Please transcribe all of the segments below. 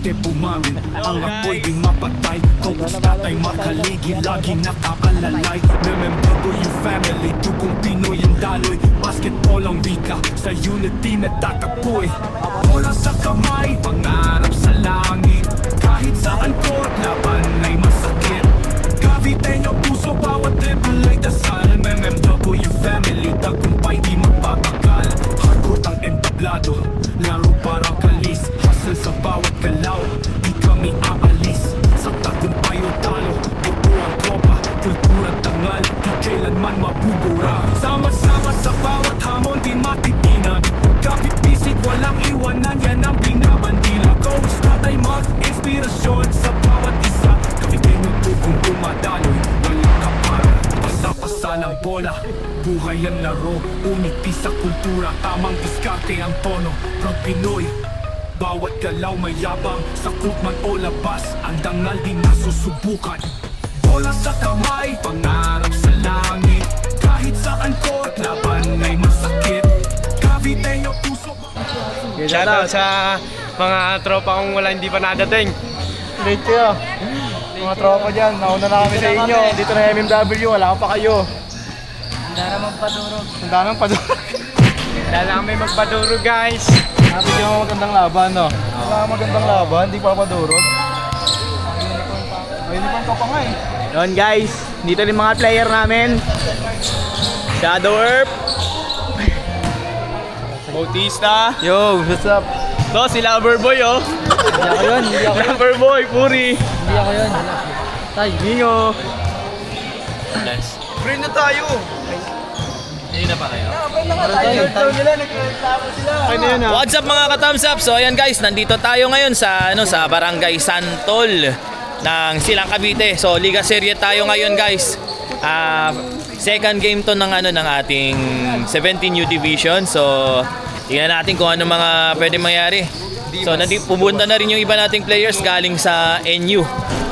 Cavite bumamin. Ang apoy di mapatay. Kung tatay makaligid, lagi nakakalalay. MMW family, dugong Pinoy ang daloy. Basketball ang wika, sa unity nagtatapoy. Bola sa kamay, pangarap sa langit. Kahit saan court, laban ay masakit. Caviteño puso, bawat dribble ay dasal. MMW family, tagumpay di magpapagal. Hardcore ang entablado, laro parang kalis. Hustle sa bawat galaw, di kami aalis. Sa tagumpay o talo, buo ang tropa. Kultura tangal, di kailanman mabubura. Sama-sama sa bawat hamon, di matitinan. Kapit bisig, walang iwanan, yan ang binabandila. Coach, tatay mag-inspirasyon sa bawat isa. Caviteño tukong dumadaloy, walang kapara. Pasa-pasa ng bola, buhay ang laro. Uniti sa kultura, tamang diskarte ang tono. Proud Pinoy, bawat galaw may yabang. Sa club man o labas, ang dangal di nasusubukan. Bola sa kamay, pangarap sa langit. Kahit saan court, laban ay masakit. Caviteño puso. Shoutout sa mga tropa kong hindi pa nadating. Late kayo. Mga tropa dyan, nauna na kami sa inyo. Dito na MMW, wala pa kayo. Handa naman padurog. Handa nang padurog. Handa na kami magpadurog, guys. Sabi nyo magandang laban, no? Wala magandang laban, di pa padurog. May uniform ka pa nga eh. Yun guys, dito rin mga player namin. Shadow Earth, Bautista. Yo, what's up? So, si Loverboy oh. Hindi ako yun, hindi ako yun. Loverboy, Puri. Hindi ako yun. Tay, Ningo. Free na tayo! Hindi na pa kayo. Okay na yun ha. What's up mga ka-thumbs up? So ayan guys, nandito tayo ngayon sa sa Barangay Santol ng Silang Cavite. So Liga Serie tayo ngayon guys. Second game to ng ng ating 17U division. So tingnan natin kung ano mga pwede mangyari. So pumunta na rin yung iba nating players galing sa NU.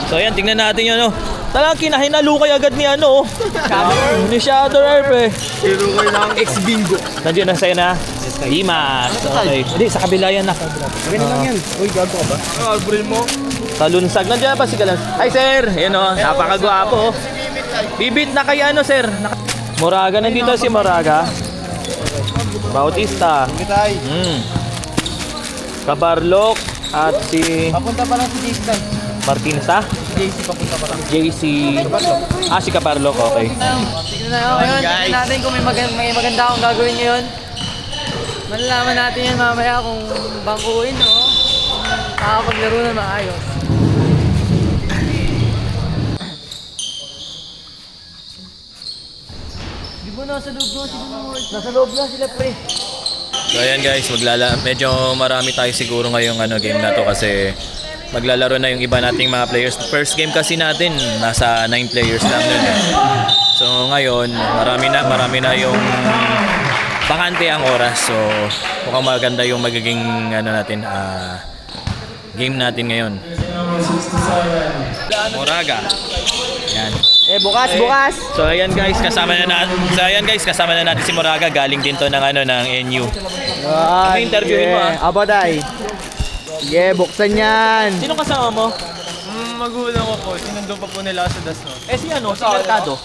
So ayan, tingnan natin yun Talagang kinahinalukay agad ni ni Shadow Earth eh. Hirukay lang. Ex-bingo. Nandiyan na sa'yo na? Dimas. Okay. Hindi, sa kabila yan na. Okay na lang yan. Uy, gago ka ba? Albril mo. Sa lunsag. Nandiyan pa si Galan. Hi sir! Yan napakagwapo. Bibit na kay sir. Moraga, nandito si Moraga. Bautista. Kitay. Kabarlok. At si papunta pa lang si Jason. Martinez ha? JC papunta pa lang. JC. Si Kabarlok. Okay. Tignan na ngayon. Tignan natin kung may maganda akong gagawin ngayon. Malalaman natin yan mamaya kung bangkuin o makakapaglaro na maayos. Di ba nasa loob na sila pre? So ayan guys, medyo marami tayo siguro ngayong game na to kasi maglalaro na yung iba nating mga players. First game kasi natin, nasa 9 players lang nun So ngayon, marami na yung bakante ang oras. So mukhang maganda yung magiging game natin ngayon. Moraga. Yan. Bukas! So ayan guys, kasama na natin si Moraga, galing din to ng NU. Yan. interviewin mo, Abaday. Sige, buksan yan. Sino kasama mo? Magulang ko po. Sinundong pa po nila sa Dasno. Si Mercado.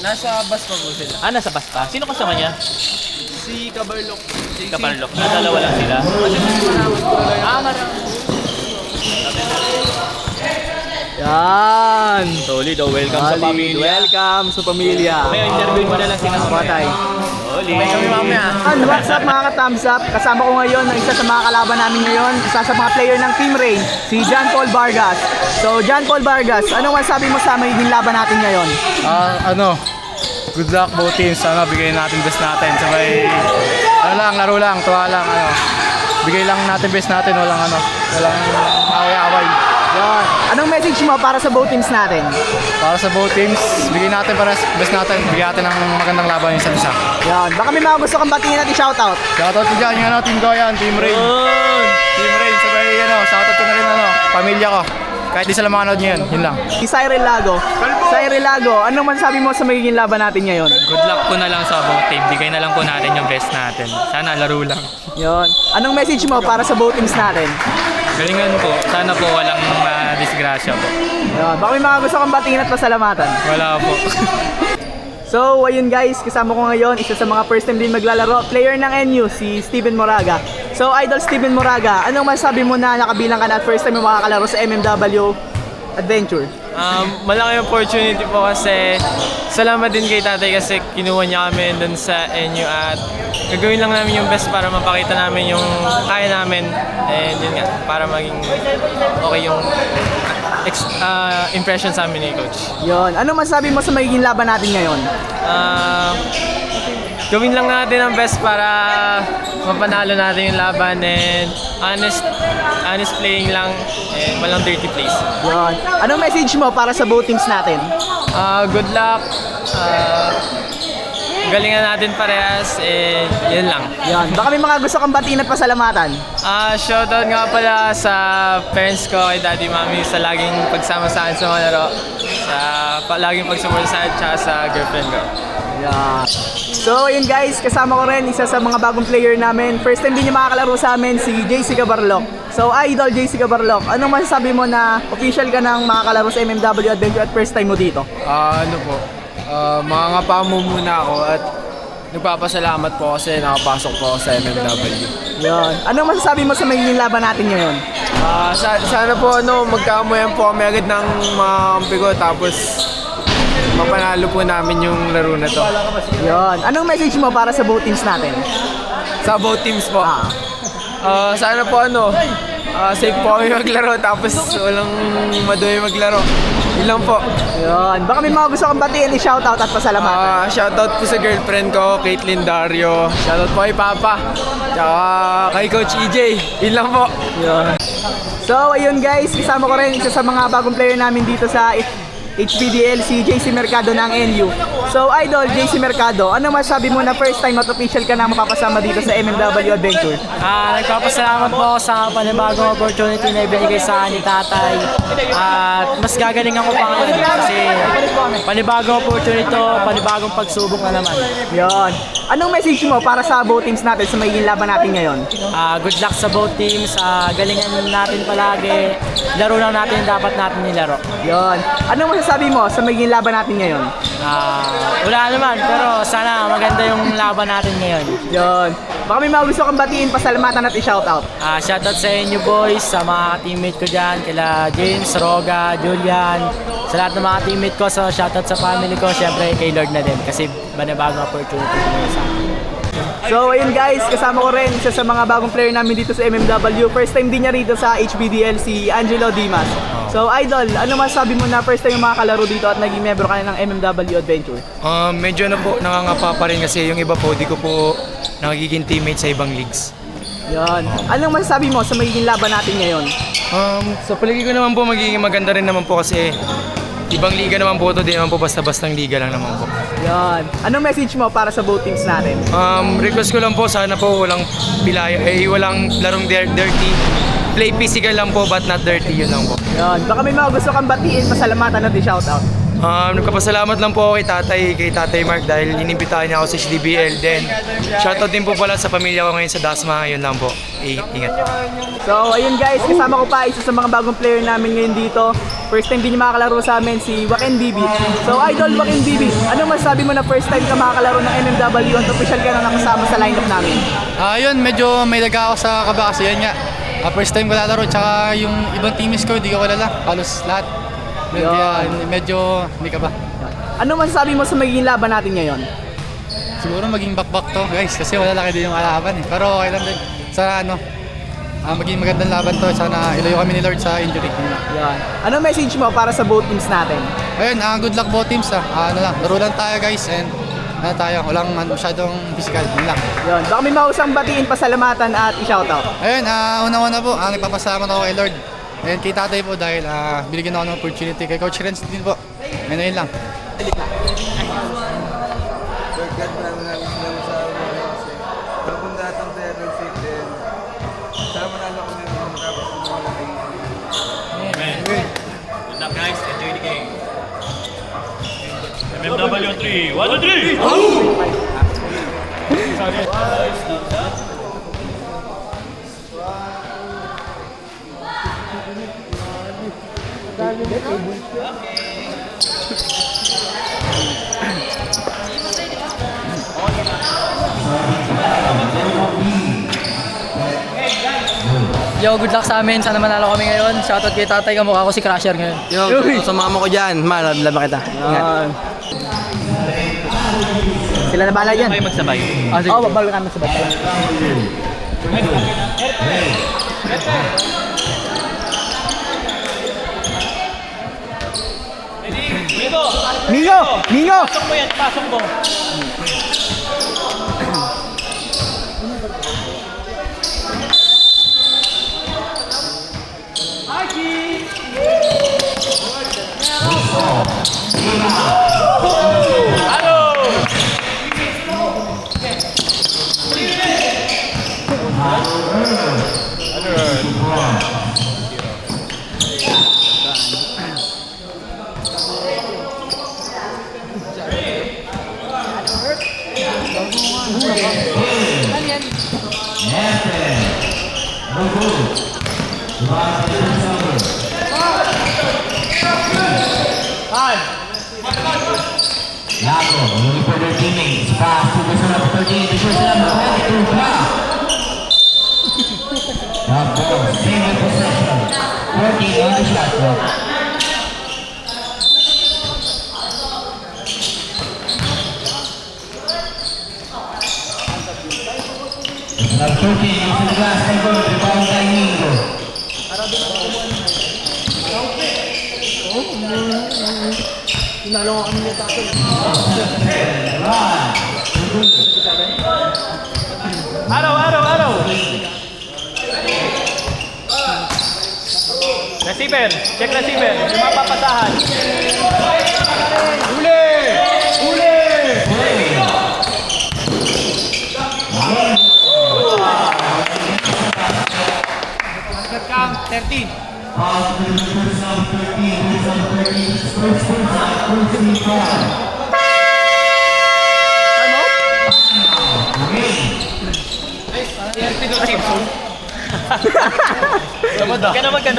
Nasa bus pa po sila. Nasa bus pa. Sino kasama niya? Si Kabarlok. Kaparlok. Dalawa lang sila. Yan. Solid, welcome sa pamilya. Welcome sa pamilya. May interview mo na lang sila. Batay. Solid. What's up mga ka-thumbs up? Kasama ko ngayon ang isa sa mga kalaban namin ngayon, isa sa mga player ng Team Rain, si John Paul Vargas. So John Paul Vargas, anong masabi mo sa magiging laban natin ngayon? Good luck both teams. Sana bigay natin best natin. Sabay, laro lang, tuwa lang. Bigay lang natin best natin. Walang away-away. Yan. Anong message mo para sa both teams natin? Para sa both teams, bigay natin para best natin. Bigyan natin ng magandang laban yung isa-isa. Yan. Baka may mga gusto kang batingin natin shoutout. Shoutout ko dyan, yung Team Goyan, Team Rain. Team Rain, sabay, shoutout ko na rin, pamilya ko. Kahit di sila makanood ngayon, yun lang. Si Cyril Lago. Cyril Lago, anong masasabi mo sa magiging laban natin ngayon? Good luck po na lang sa both team. Bigay na lang po natin yung best natin. Sana laro lang. Yon. Anong message mo para sa both teams natin? Galingan po. Sana po walang disgrasya po. Yan. Baka may mga gusto kang batiin at pasalamatan. Wala po. So, ayun guys, kasama ko ngayon, isa sa mga first time din maglalaro, player ng NU, si Steven Moraga. So, Idol Steven Moraga, anong masabi mo na nakabilang ka na at first time mo makakalaro sa MMW Adventure? Malaking opportunity po kasi salamat din kay tatay kasi kinuha niya kami dun sa NU at gagawin lang namin yung best para mapakita namin yung kaya namin and yun nga, para maging okay yung impression sa amin ni Coach. Yon. Anong masabi mo sa magiging laban natin ngayon? Gawin lang natin ang best para mapanalo natin yung laban and honest playing lang and walang dirty plays. Yon. Anong message mo para sa both teams natin? Good luck. Galingan natin parehas and yun lang. Yon. Baka may mga gusto kang batiin at pasalamatan. Shoutout nga pala sa parents ko, kay daddy, mami, sa laging pagsama sa akin sa mga laro. Sa laging pagsupport sa akin, tsaka sa girlfriend ko. Yeah. So, ayun guys, kasama ko rin isa sa mga bagong player namin. First time din niya makakalaro sa amin, si JC Gabarlok. So, Idol JC Gabarlok, anong masasabi mo na official ka ng makakalaro sa MMW Adventure at first time mo dito? Mangangapa mo muna ako at nagpapasalamat po kasi nakapasok po ako sa MMW. Yon. Anong masasabi mo sa magiging laban natin ngayon? Sana po magkamuyan po kami agad ng mga kampi ko tapos mapanalo po namin yung laro na to. Yon. Anong message mo para sa both teams natin? Sa both teams po. Sana po safe po kami maglaro tapos walang madumi maglaro. Yun lang po. Yon. Baka may mga gusto kang batiin, i-shoutout at pasalamatan. Shoutout po sa girlfriend ko, Caitlyn Dario. Shoutout po kay Papa. Tsaka kay Coach EJ. Yun lang po. Yon. So, ayun guys, kasama ko rin isa sa mga bagong player namin dito sa HPDL, si JC Mercado ng NU. So, Idol, JC Mercado, ano masabi mo na first time at official ka na mapapasama dito sa MMW Adventure? Nagpapasalamat po ako sa panibagong opportunity na ibinigay sa akin ni tatay. At mas gagalingan ko pa ngayon kasi panibagong opportunity to, panibagong pagsubok na naman. Yon. Anong message mo para sa both teams natin sa magiging laban natin ngayon? Good luck sa both teams. Galingan natin palagi. Laro lang natin yung dapat natin nilaro. Yon. Anong masasabi mo sa magiging laban natin ngayon? Wala naman, pero sana maganda yung laban natin ngayon. Yon. Baka may mga gusto kang batiin, pasalamatan at i-shoutout. Shoutout sa inyo boys, sa mga teammate ko dyan, kila James, Roga, Julian, sa lahat ng mga teammate ko, so shoutout sa family ko, syempre kay Lord na din, kasi bagong opportunity ko sa akin. So ayun guys, kasama ko rin isa sa mga bagong player namin dito sa MMW. First time din niya rito sa HBDL, si Angelo Dimas. So Idol, ano masasabi mo na first time yung makakalaro dito at naging member ka na ng MMW Adventure? Medyo po nangangapa pa rin kasi yung iba po di ko po nagiging teammate sa ibang leagues. Yan. Anong masasabi mo sa magiging laban natin ngayon? Sa palagi ko naman po magiging maganda rin naman po kasi ibang liga naman po ito, di naman po basta-bastang liga lang naman po. Yan. Anong message mo para sa both teams natin? Request ko lang po, sana po walang pilaya, walang larong dirty. Play physical lang po but not dirty, yun lang po. Yan. Baka may mga gusto kang batiin, pasalamatan at i-shoutout. Nagpapasalamat lang po kay Tatay Mark dahil inimbitahan niya ako sa HDBL. Then, shoutout din po pala sa pamilya ko ngayon sa Dasma, yun lang po. Ingat. So, ayun guys, kasama ko pa isa sa mga bagong player namin ngayon dito. First time din niya makakalaro sa amin, si Joaquin Bibi. So, Idol Joaquin Bibi, anong masasabi mo na first time ka makakalaro ng MMW at official ka na nakasama sa lineup namin? Yun, medyo may daga ako sa kaba kasi yun nga. First time ko lalaro, tsaka yung ibang teammates ko, hindi ko kilala. Halos lahat. Kaya medyo hindi ka ba? Ano masasabi mo sa magiging laban natin ngayon? Siguro maging back to guys kasi wala laki din yung kalaban eh. Pero okay lang din. Sana maging magandang laban to. Sana ilayo kami ni Lord sa injury. Yan. Ano message mo para sa both teams natin? Ayun, good luck both teams laro lang tayo guys and walang masyadong physical. Yun lang. Yan. Baka may mausang batiin, pasalamatan at i-shoutout. Ayun, una-una po, nagpapasalamat ako kay Lord. And kay tatay po dahil binigyan ako ng opportunity. Kay Coach Renz din po. Ayun lang. Good luck guys, enjoy the game. MMW 3, 1, 2, 3! Yo, good luck sa amin. Sana manalo kami ngayon. Shoutout kay tatay, kamukha ko si Crusher ngayon. Yo, sa mama ko dyan. Man, laban kita. Ingat. Sila na bahala dyan. Kayo magsabay. Oo, babal kami sa bata. Mingo! Mingo! Pasok mo yan, pasok mo. Lago, looking for their teammates. Pass to the number 13, the first number 22, block. Ball, single possession. Working on the shot clock. Number 13, using the glass control, rebound by Mingo. Araw. Receiver, check receiver. Yung mapapasahan.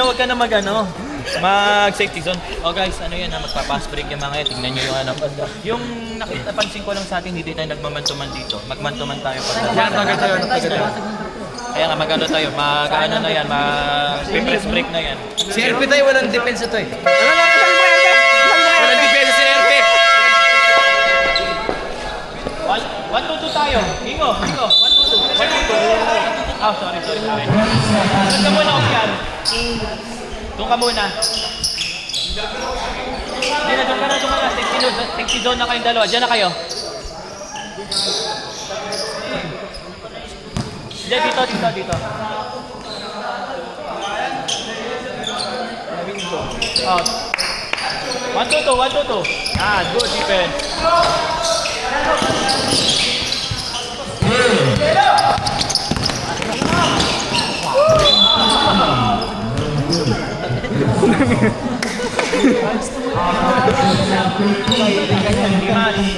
Huwag ka na mag-ano. Mag-safety zone. Oh guys, ano yan ha, magpa-pass break yung mga yan. Tingnan nyo yung ano. Yung napansin ko lang sa atin, hindi tayo nagmamantuman dito. Magmantuman tayo pag kaya nga mag-ano tayo, mag-ano na yan, mag-press break na yan. Si RP tayo, walang depensa to eh. Walang depensa si RP. 1-2-2 tayo. Ingo. 1-2-2. Oh, sorry. Doon ka muna, Okian. Doon ka muna. Hindi na, doon ka na. Safety zone na kayong dalawa. Diyan na kayo. Diyan, dito. Oh. 1-2-2. Good defense.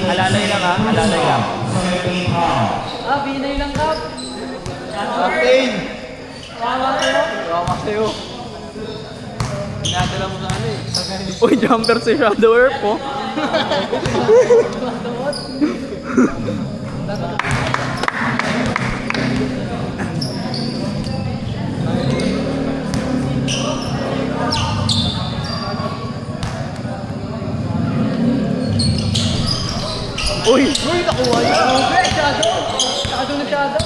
Alalay lang. Binay lang, Kap. Captain! Tama sa'yo. Pinadala mo na ano eh. Uy, jumper si Shadow Earth po. Uy, nakuha niya. Shadow. Shadow na Shadow.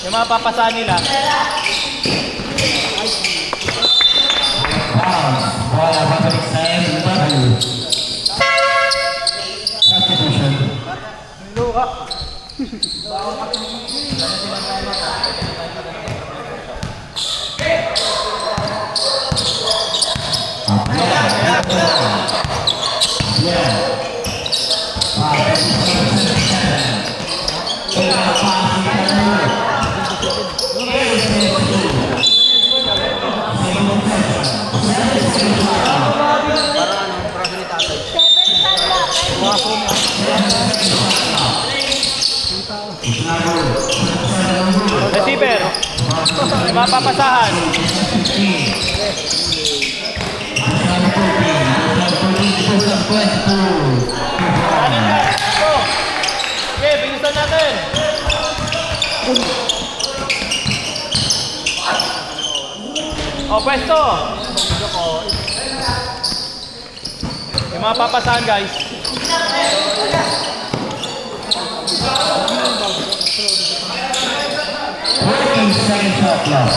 Yung mga papasa nila. Bola babalik sa MW. Substitution. receiver. Mapapasahan. Okay, bilisan natin. O, pwesto. Yung mga papasahan, guys. Second shot clock.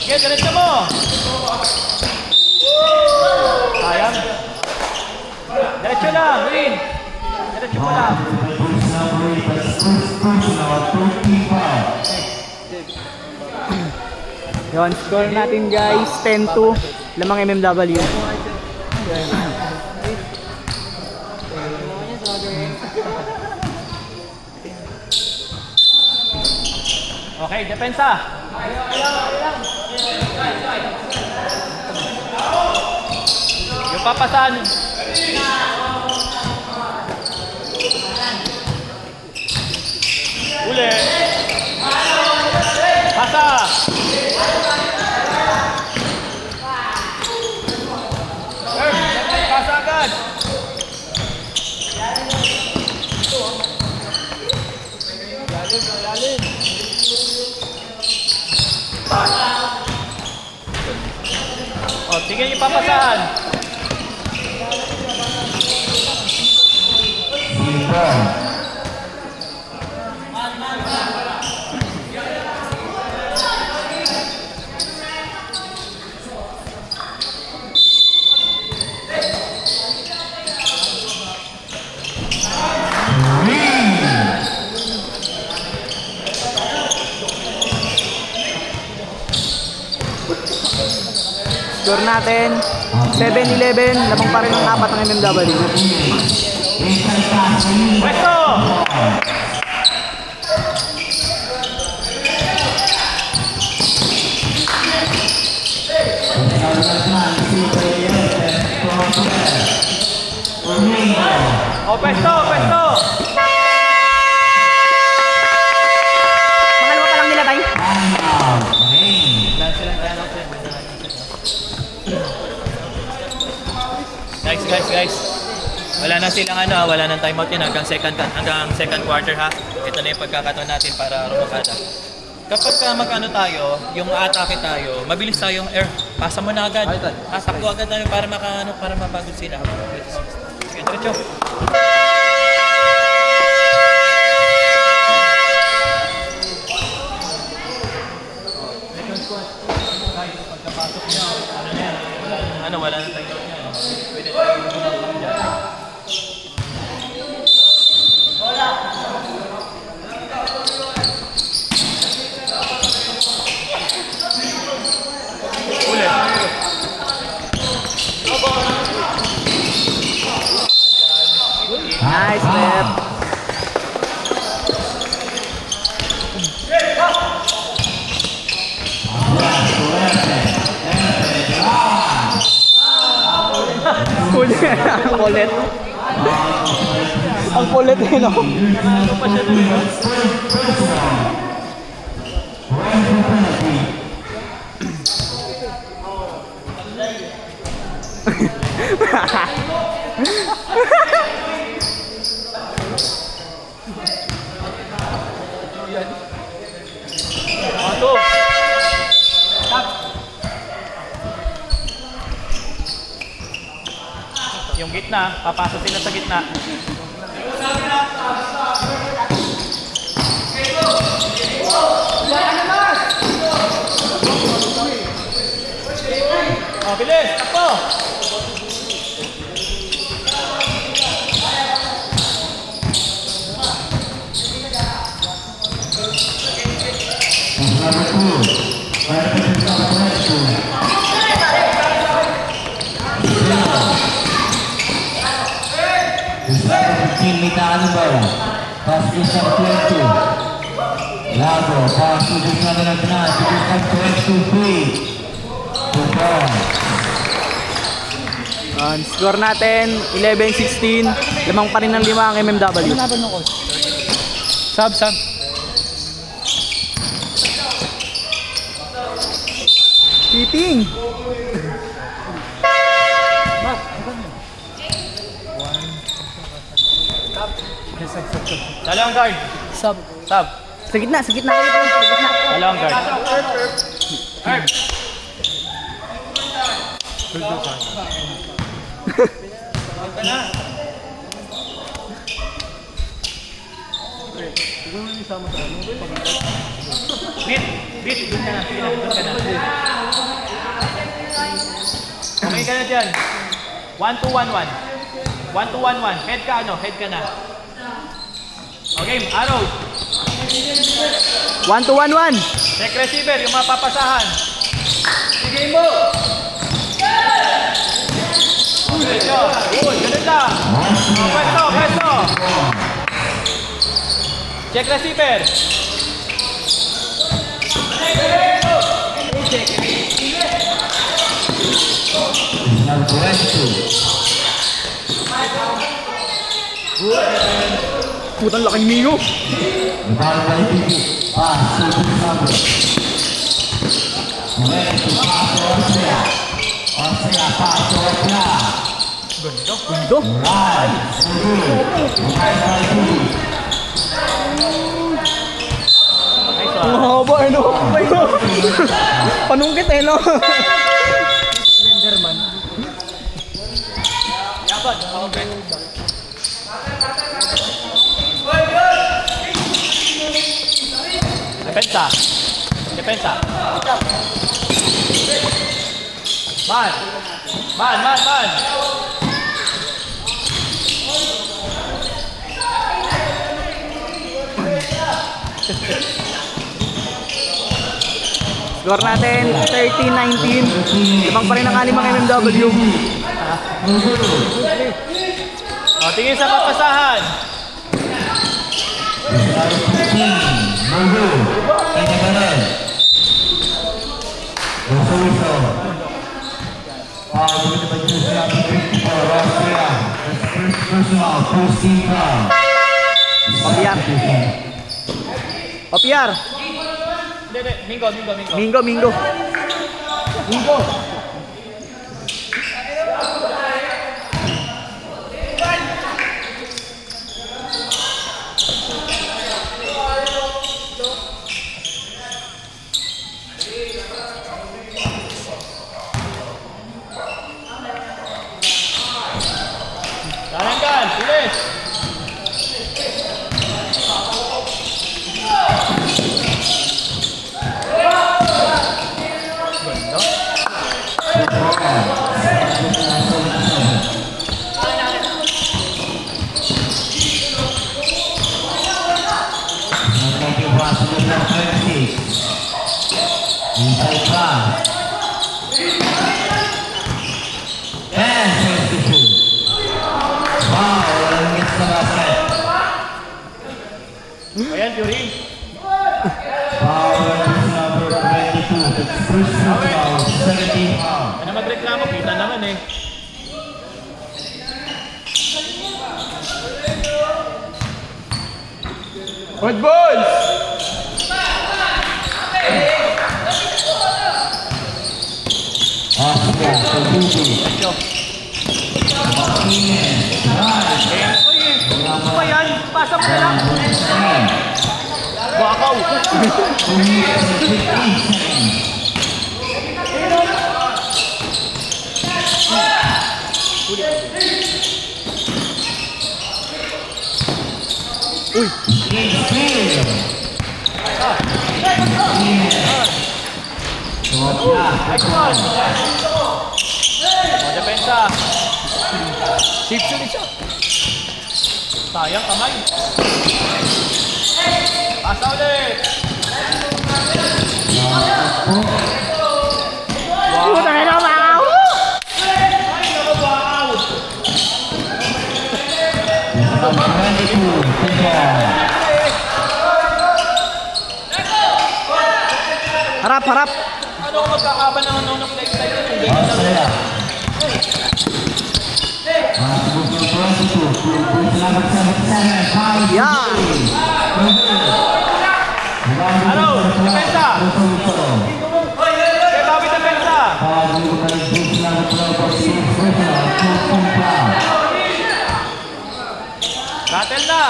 Sige, diretso mo. Sayang. Diretso lang, Win. Diretso mo lang. Yun, score natin guys, 10-2. Lamang MMW. Okay, depensa. Yung papasan. Uli. Pasa. Pasa agad. O, tingnan yung papasahan. Score natin, 7-11. Lamang pa rin ang 4 ng MMW. Pwesto! O, pwesto, pwesto! Pangalawa pa lang nila tayo. Guys. Wala na silang wala nang timeout yun hanggang second quarter ha. Ito na yung pagkakataon natin para rumakada. Kapag tayo, yung atake tayo, mabilis tayong pasa mo na agad. Takbo agad tayo para para mapagod sila. Sige, diretso. Wala na tayo. Pwede tayo gumagawa dyan. Ulit. Nice step. Kulit. Ang kulit eh, no? Yung gitna, papasok sila sa gitna. Oh, bilis! Takbo! Teammate Anibal, pass is up 22. Lago, pass to the number of 9, to the 23. Good ball. Score natin, 11-16. Lamang pa rin ng 5 ang MMW. Sub. Cheating! Dalawang guard. Sub. Sub. Sa gitna kayo pa. Sa gitna. Dalawang guard. Bit, doon ka na. Sige na, doon ka na. Okay ka na dyan. 1-2-1-1. 1-2-1-1. Head ka na. Okay, arrow. 1-2-1-1. Check receiver, yung mga papasahan. Sige mo. Okay, good, ganun lang. Pwesto. Check receiver. Number 22. Putang laking Mingo. Number 22. Pass to the number. Ready to pass to Austria. Austria pass to Austria. Gundo. Right. Ang haba, ano? Panungkit no? Depensa. Man. Score natin, 13-19. Lamang pa rin ang 5 ang MMW. O, tingin sa papasahan. OPR. Hindi. Mingo. Mingo. Taranggan, bilis. Inside pass. And 52. Wow, langit na basket. Ayan, Fury. Power is number 22. That's first foul, 17 foul. Ano magreklamo? Kita naman eh. Good boys! Austria, Kabuki. Martinez, right. Ano ba yan? Pasa mo na lang. Bakaw. Nice one. O, depensa. Safe ulit siya. Sayang kamay. Pasa ulit. Putang ina, wow! Harap. Ano kung magkakaban ng next time? Hindi na lang. Yan! Ano? Depensa! Kaya Bobby depensa! Rattle na!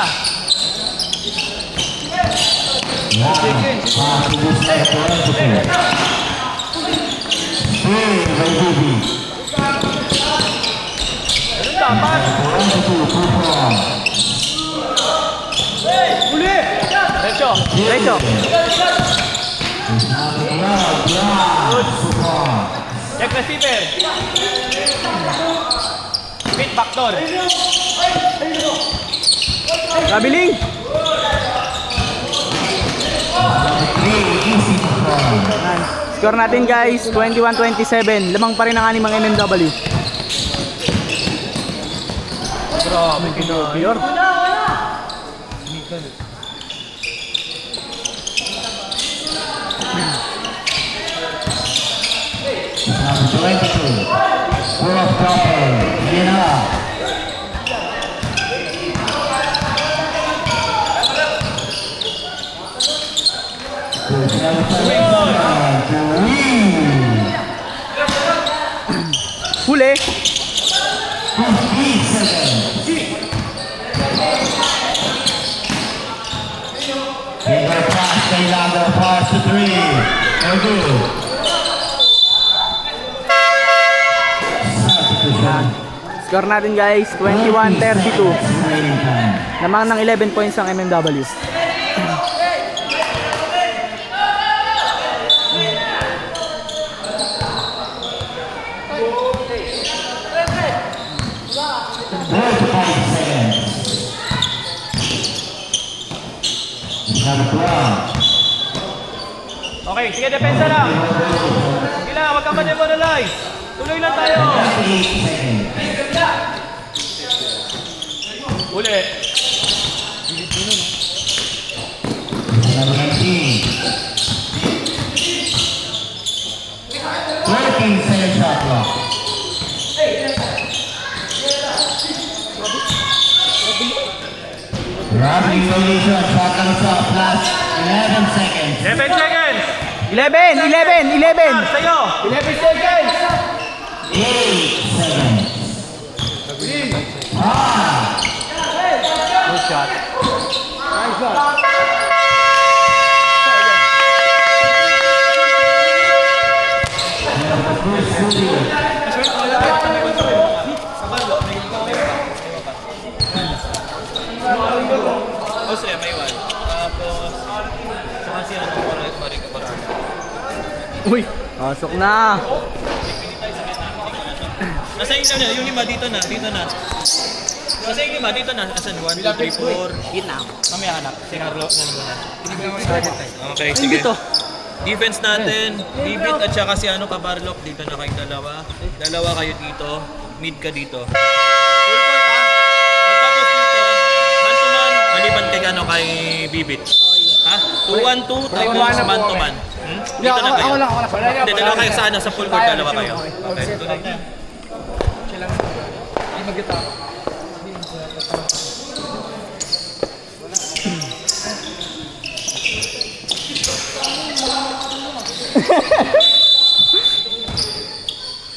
Ganun dapat! Uli! Derecho! Diretso. Check receiver! Mid backdoor! Kabiling! Score natin guys, 21-27. Lamang pa rin ang animang MMW. Grabe, Pinoy! Number 22, full of copper, Gina. Huli! 15 seconds. Finger pass kay Lago, pass to 3. No good. Score natin guys, 21-32. Lamang ng 11 points ang MMW. Okay, sige, depensa lang! Sige lang, wag kang ma-demoralize! Tuloy lang tayo! Uli! Number 19. 13-second shot clock. Robbie Evolution, shot comes up, last 11 seconds. 7 seconds! 11! 11! 11! Sa'yo! 11 seconds! 8 seconds. 5. Good shot. Jose, may one. Tapos, saka si ano, Marika Barano. Uy! Pasok na! Nasa inyo na, yung lima dito na, dito na. Nasa yung lima dito na, asan? 1, 2, 3, 4. Gitna. Mamaya hanap, si Carlo na naman. Okay, sige. Defense natin, Bibit at saka si ano, Kabarlok, dito na kayong dalawa. Dalawa kayo dito, mid ka dito. Full court ha? Pagtapos dito, man to man, maliban kay ano, kay Bibit. Ha? 2-1-2, tapos man to man. Dito na kayo. Hindi, dalawa kayo sa ano, sa full court, dalawa kayo. Okay, tuloy na.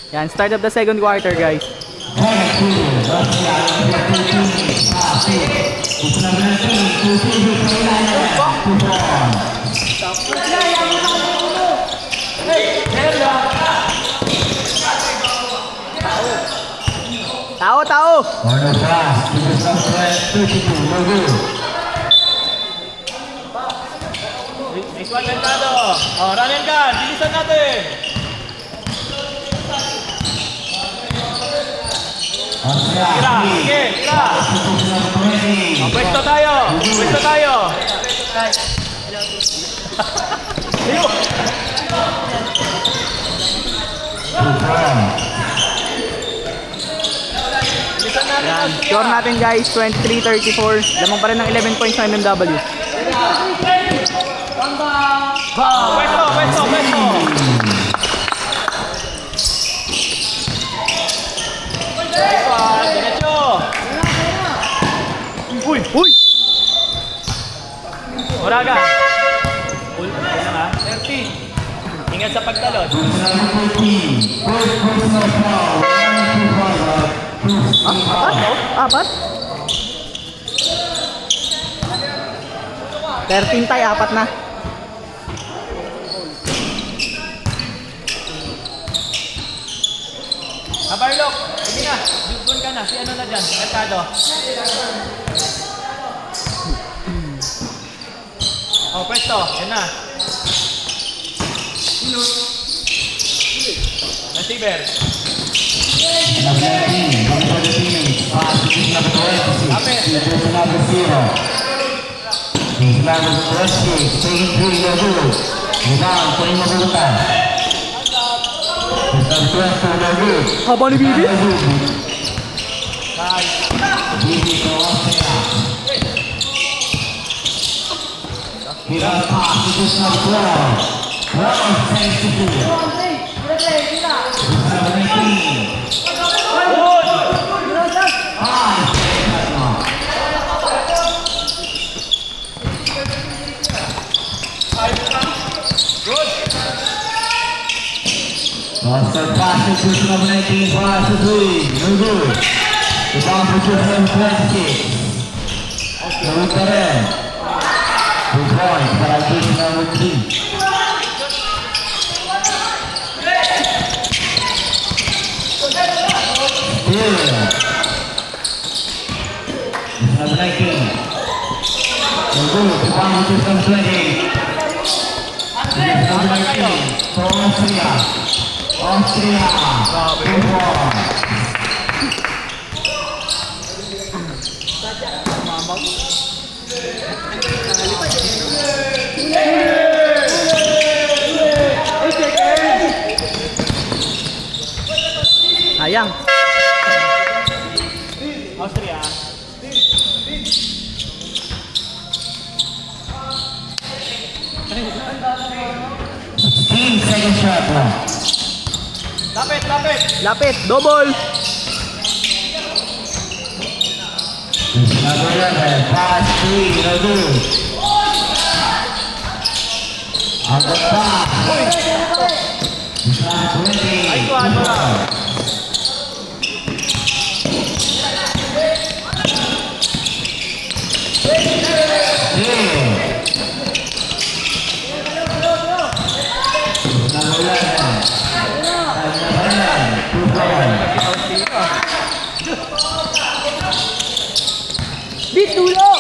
Yan, start of the second quarter guys. Tao, tao! Corner pass, to the southwest, 32, no good. Next one, Mercado. Oh, run and gun. Bilisan natin. Tira, sige, tira. Oh, pwesto tayo. Pwesto tayo. Bilisan natin. Yan, score natin guys, 23-34. Lamang pa rin ng 11 points ng MMW. Pwesto, pwesto, pwesto. Derecho. Ingat sa pagtalon. Apat? 13 tayo, apat na. Barlock, hindi na. Doon ka na. Si ano na dyan? Mercado. Oh, pwesto. Yan na. Receiver. Number 19, going for the team. Pass to this number 26. This is number 0. This number 26. Taking 3, you're good. Rebound, putting the ball back. This number 12, you're good. Haba ni Bibi? Bibi to Austria. Give us pass to this number 12. 12 takes the ball. This number 19. Master pass to number 19, pass to 3, no good. The ball to number 26. No good. 2 points, penalty number 3. Number 19. No good. The ball to number 20. Number 19 for Austria. Austria. 2 points. Sayang. Austria. Second shot lang. Lapit, lapit. Lapit, double. This number 11, pass 3, no good. On the top. This number 20. Bit dulo.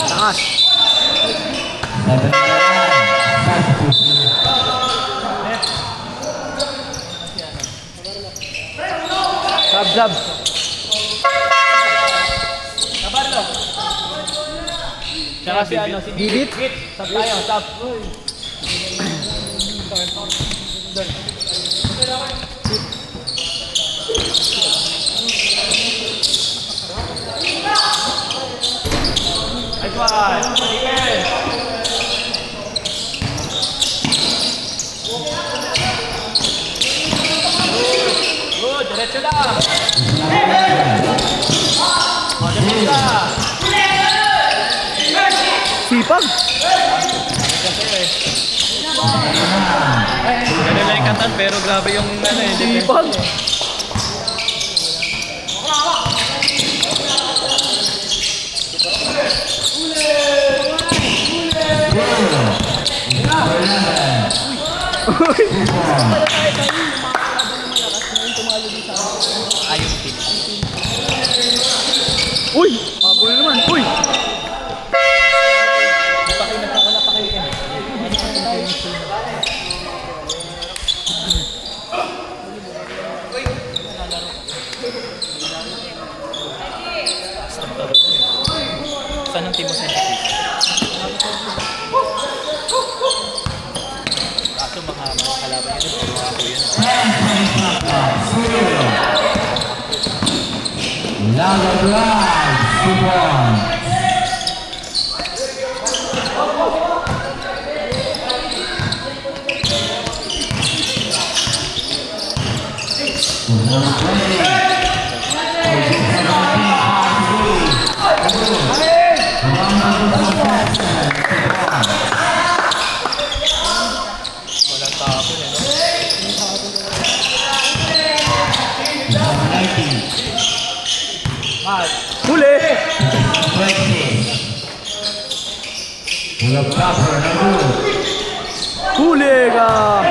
Takas. Sab. Barlock. Tsaka si ano, si Bibit. Sab tayo, sab. Nice one. Defense. Good, diretso lang. Sipag. Ganun lang yung katan pero grabe yung ano eh. Sipag. Uy! Magulo naman. Uy! Saan ang team mo sa kaso mga kalaban nyo din, mga ako yun. Lalo Drive, 2 points. Pull up proper, no good. Huli ka!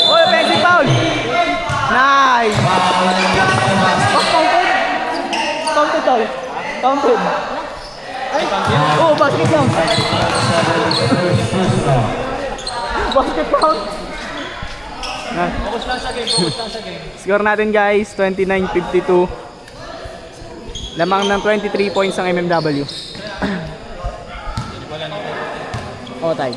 Oy, offensive foul! Nice! Foul on the basket. Counted tol. Counted. Oh, basket count. Basket count. Focus lang sa game, focus lang sa game. Score natin guys, 29-52. Lamang ng 23 points ang MMW. Oh, time.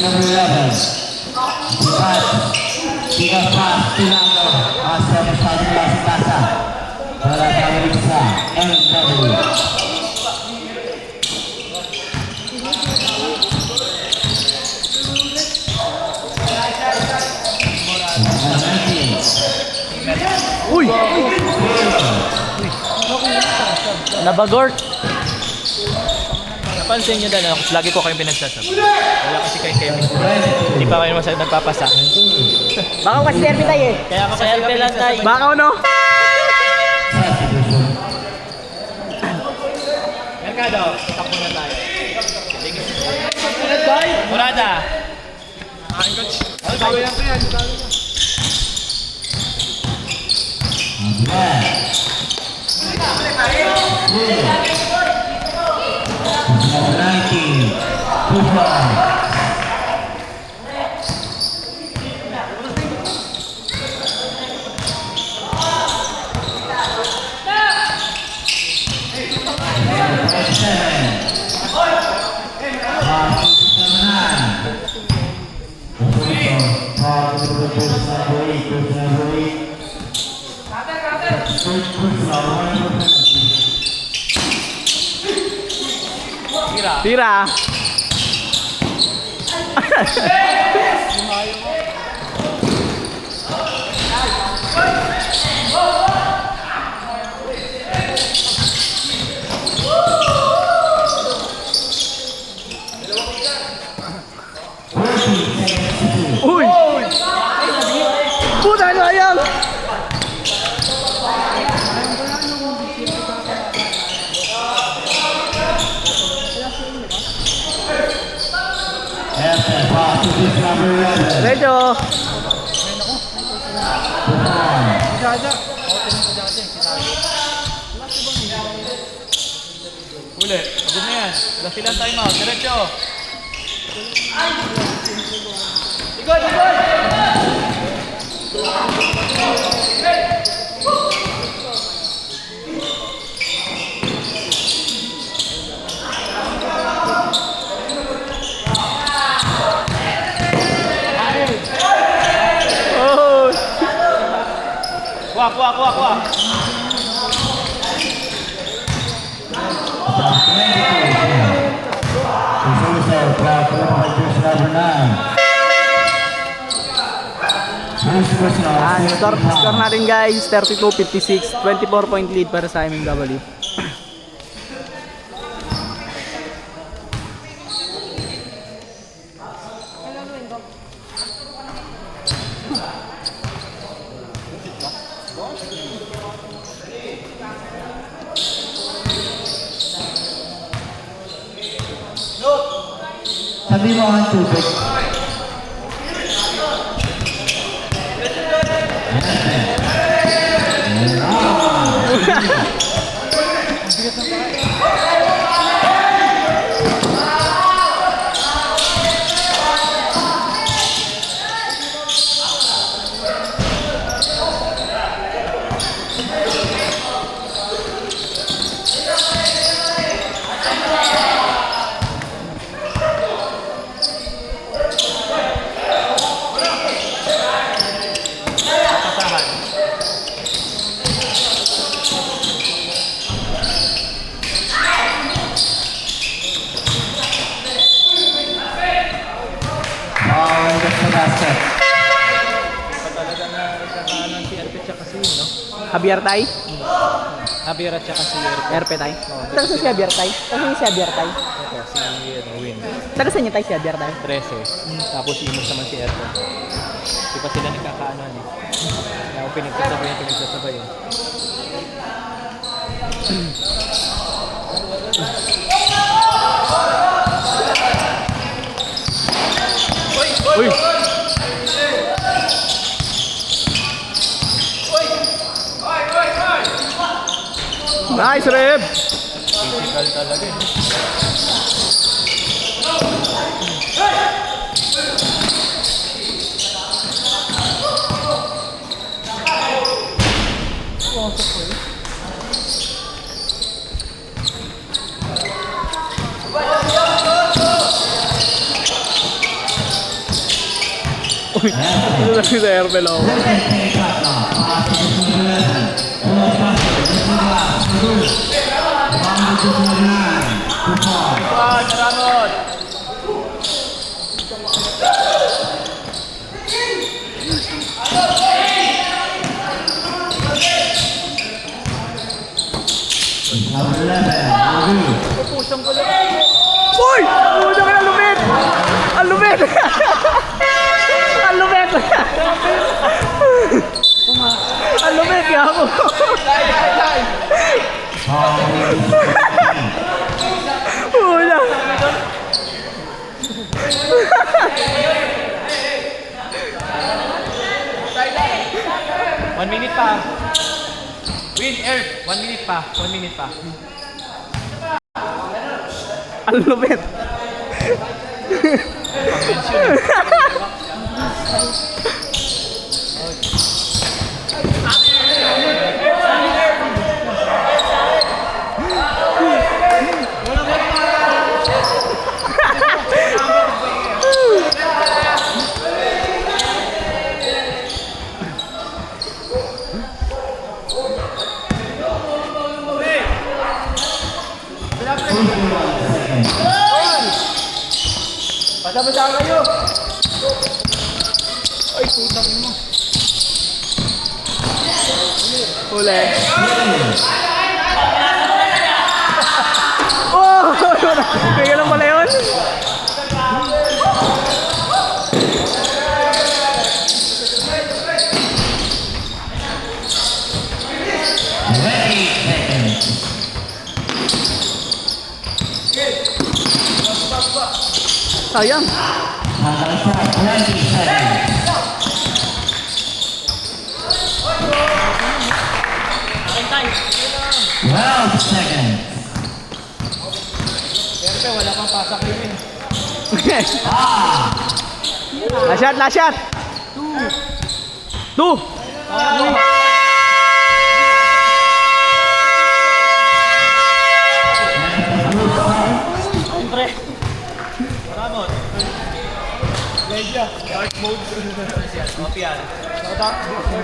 Number 11. Tiga pas, Tinanggo. Asal bersama Basa. Bola kali bisa. MW. Uy! Nabagort. Napansin nyo din, lagi ko kayong pinagsasabi. Wala kasi kayo Kevin. Hindi pa kayo nagpapasa. Baka kasi derby tayo eh. Kaya ako Selfie lang tayo. Baka ano? Mercado, takbo na tayo. Murada. Number 19. Kufran. Tira. Uy! Puta na yan! Medyo. Huli. Pagod na yan. Lasilan time out. Diretso. Igod, igod! Oh! Kuha. Score natin guys, 32-56, 24 point lead para sa MMW. Sabi mo ang tubig. Javier Tay? Javier at saka si Erpe Tay? Taga sa si Javier Tay? Taga si Javier Tay? Win. Taga sa niya Tay si Javier Tay? 13. Tapos imos naman si Erto. Di pa sila nagkakaanan eh. Kaya ako pinagsasabay eh. Uy! Nice, Reb! Physical talaga eh. Ano na si Erbe lang? Uy! Puto ka na lupit! Ang lupit! Ang lupit! Ang lupit, yako! Pula! 1 minute pa. Win, Erp. 1 minute pa. 1 minute pa. Ang lupit! Basta-basta kayo! Ay, putang mo! Huli! Oh! Bigyan lang pala yun! Sayang! Wala pang pasak yun. Last shot! Last shot! 2!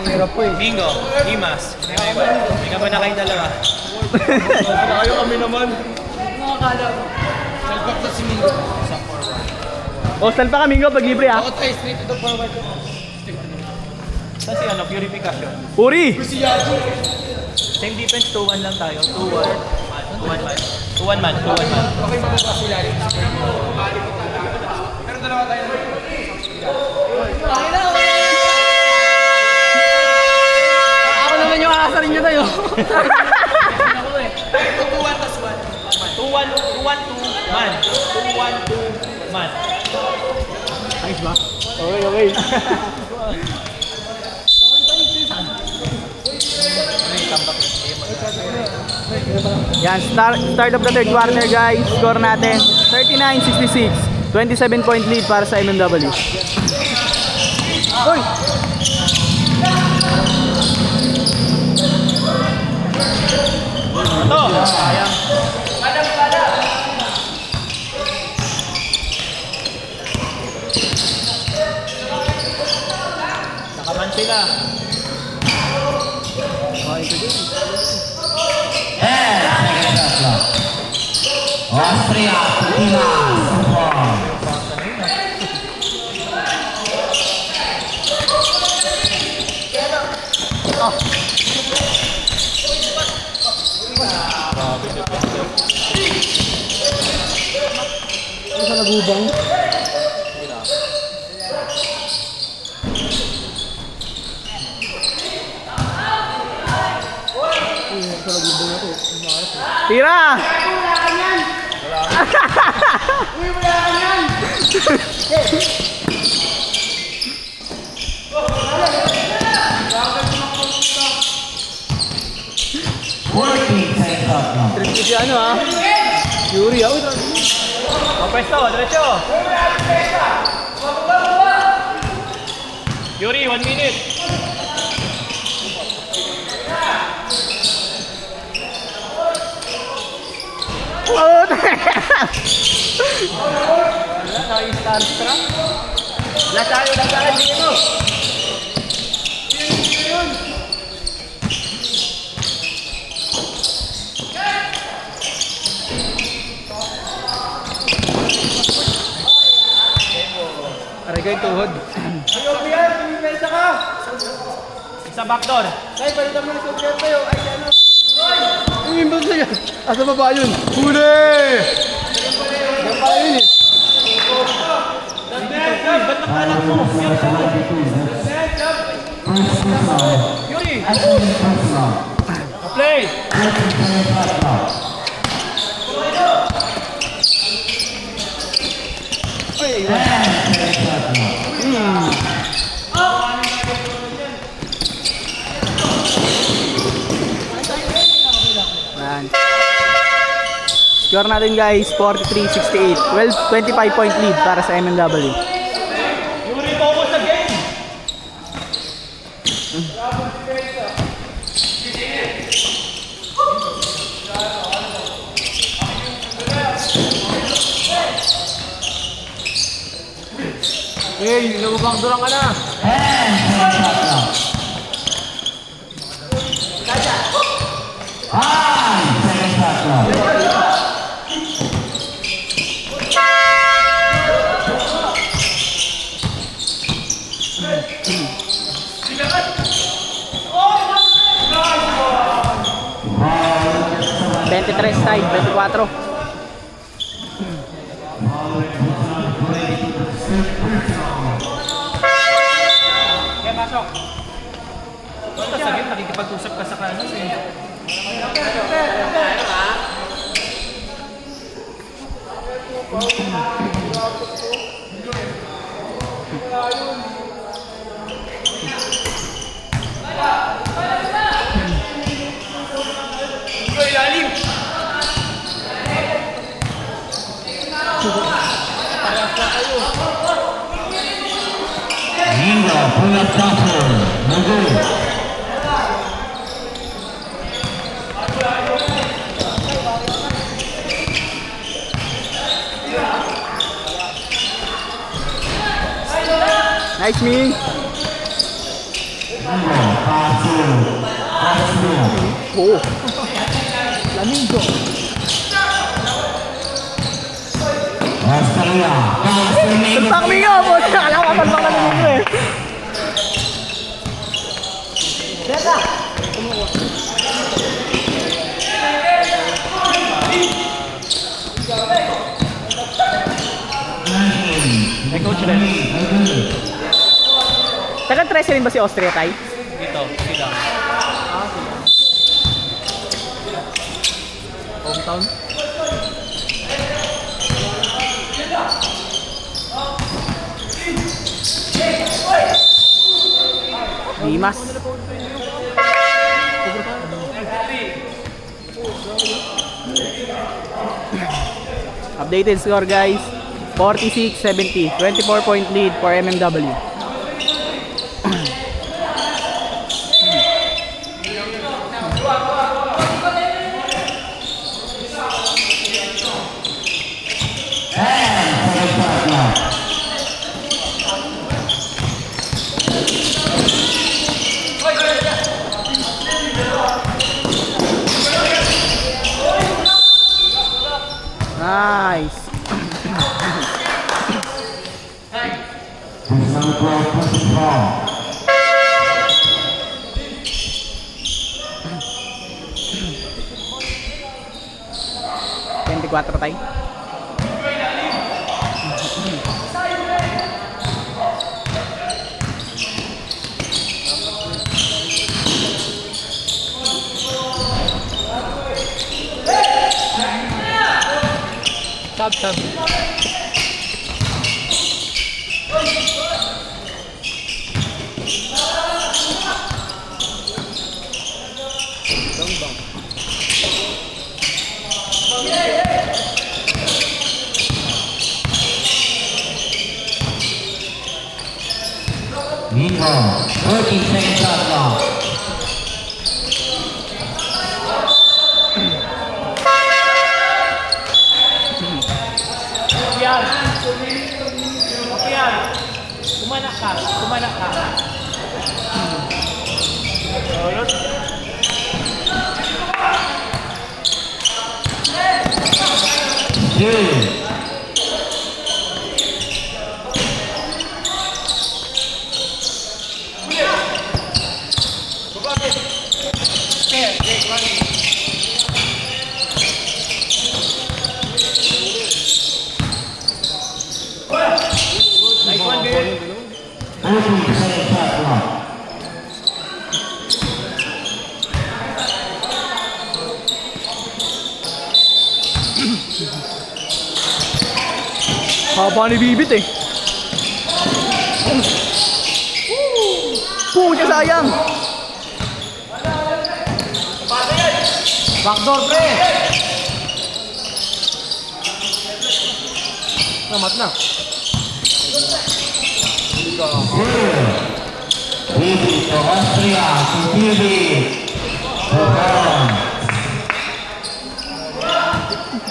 Hirap po eh. Bingo, Imas. Hindi ka ba na kayong dalawa? Ayaw kami naman. Hostel pa kami, pag libre ah. Saan si Purification? Uri! Same defense, 2-1 lang tayo. 2-1. 2-1 man. Okay, mababa sila. Pero dalawa tayo. Ako naman yung aasarin nyo tayo. 2-1 tas 1. 2-1, 2-1, 2 man. 2-1, 2 man. Ayos ba? Okay, okay. Yan, start of the third quarter guys. Score natin 39-66. 27-point lead para sa MMW. Uy! Ito! Sayang. Nakaman sila. Austria, Sa nagubang. Tira! Si ano ah? Yuri ah. Pwesto, diretso. Yuri, 1 minute. Oh, Aray ko yung tuhod. Sa backdoor. Ay, yung bangsa yan. Asa baba yun? Huli! Yan pala yun eh. Yuri! Play! Yan. Score natin guys, 43-68. 25 point lead para sa MMW. Yuri, focus sa game! Hey, lumabang durang ka na. Side, 24. Kaya masok. Basta sa game, nakikipag-usap ka sa kanos eh. Ingo, pull up Johnson. No good. Nice me. Oh. Flamingo. Tentang Mingo po. Alam ko tentang Flamingo eh. Deta. May coach rin. Taga 13 rin ba si Austria, Tay? Dito, sila. Hometown. Dimas. Updated score guys. 46-70. 24 point lead for MMW. Nice. 24 tayo. Sab. Meanwhile, 14-second shot clock. Kumanak ka. Two. Haba ni Bibit eh. Pucha, sayang. Backdoor, pre! Namat na. Bibi to Austria, si Bibi.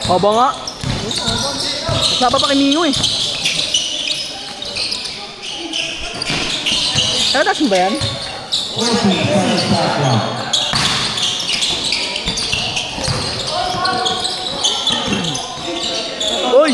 Haba nga. Sapa pa kay Mingo eh. Taas ba yan? Uy!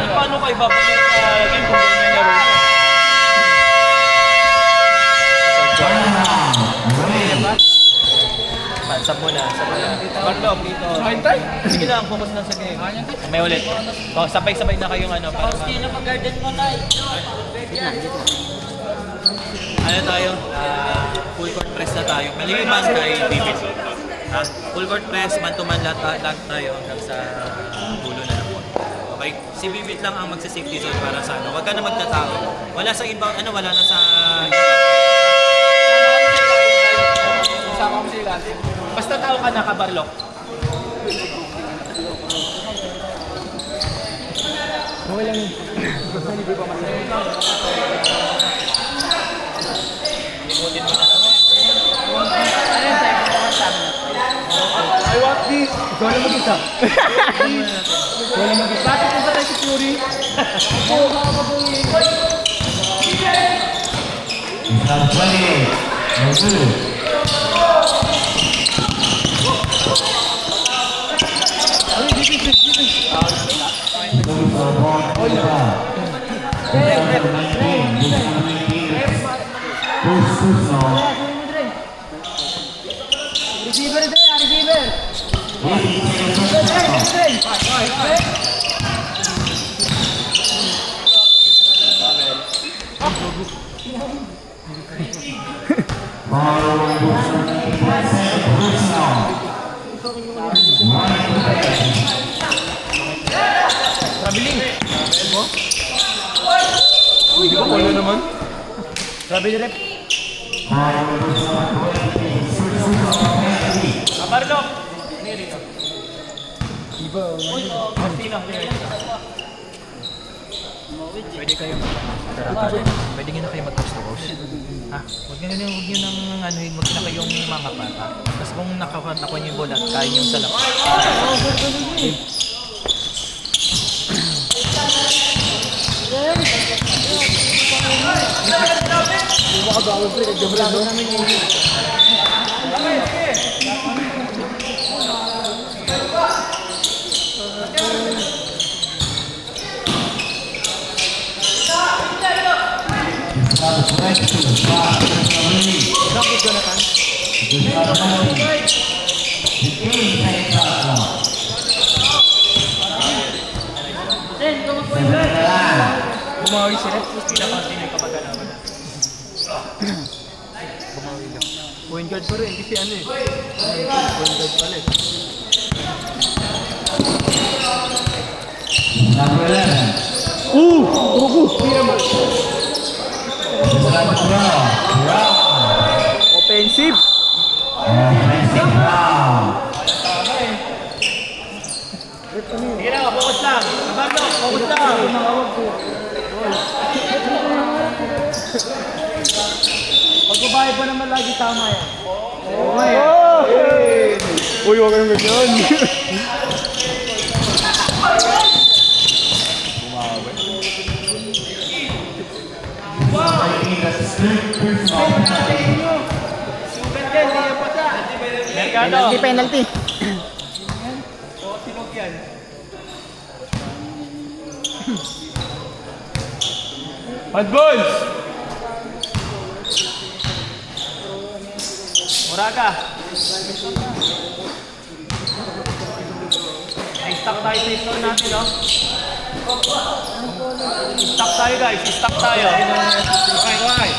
Paano kayo babalik game kung ganyan laro? Sab muna. Barlow, dito. Sige lang, focus lang sa game. May ulit. O, sabay-sabay na kayong ano. Pauski na mag-garden mo, Tay. Ano tayo? Full court press na tayo. Maliliman kay David. Full court press, man-to-man lahat tayo hanggang sa dulo na ng court. Okay? Si Bibit lang ang magsa-safety zone para sa ano. Huwag ka na magtatao. Wala sa inbound, wala na sa... Basta tao ka na, Kabarlok. Limutin mo na. I want this. Ikaw na mag-isa. Ikaw na mag-isa. Bakit kung sa tayo si Fury? Receiver din, receiver. Following boost number 19.7, Rusnov. Hindi ko pala naman. Grabe ni Rep. Following boost number 20, Susuk. Kabarlo! Pwede nyo na kayo mag-coast to coast. Ha? Huwag nyo nang ano, huwag na kayong mga bata. Tapos kung nakuha nyo yung bola at kaya nyo sa labas. Number 22, Fox, Jonathan. Number 19. The game takes out one. Bumawi si Rep. Pinakontinue ka magalaman. Point guard pa rin, kasi ano eh. Point guard pala eh. Number 11. Number 12, Brown. Offensive. Offensive foul. Sige na, focus lang. Kabarlo, focus lang. Pagbabae pa naman lagi tama yan. Uy, huwag kang ganyan. Penalty, penalty. Advance! Moraga. Stop tayo sa store natin, no? Stop tayo, guys. Stop tayo. Okay.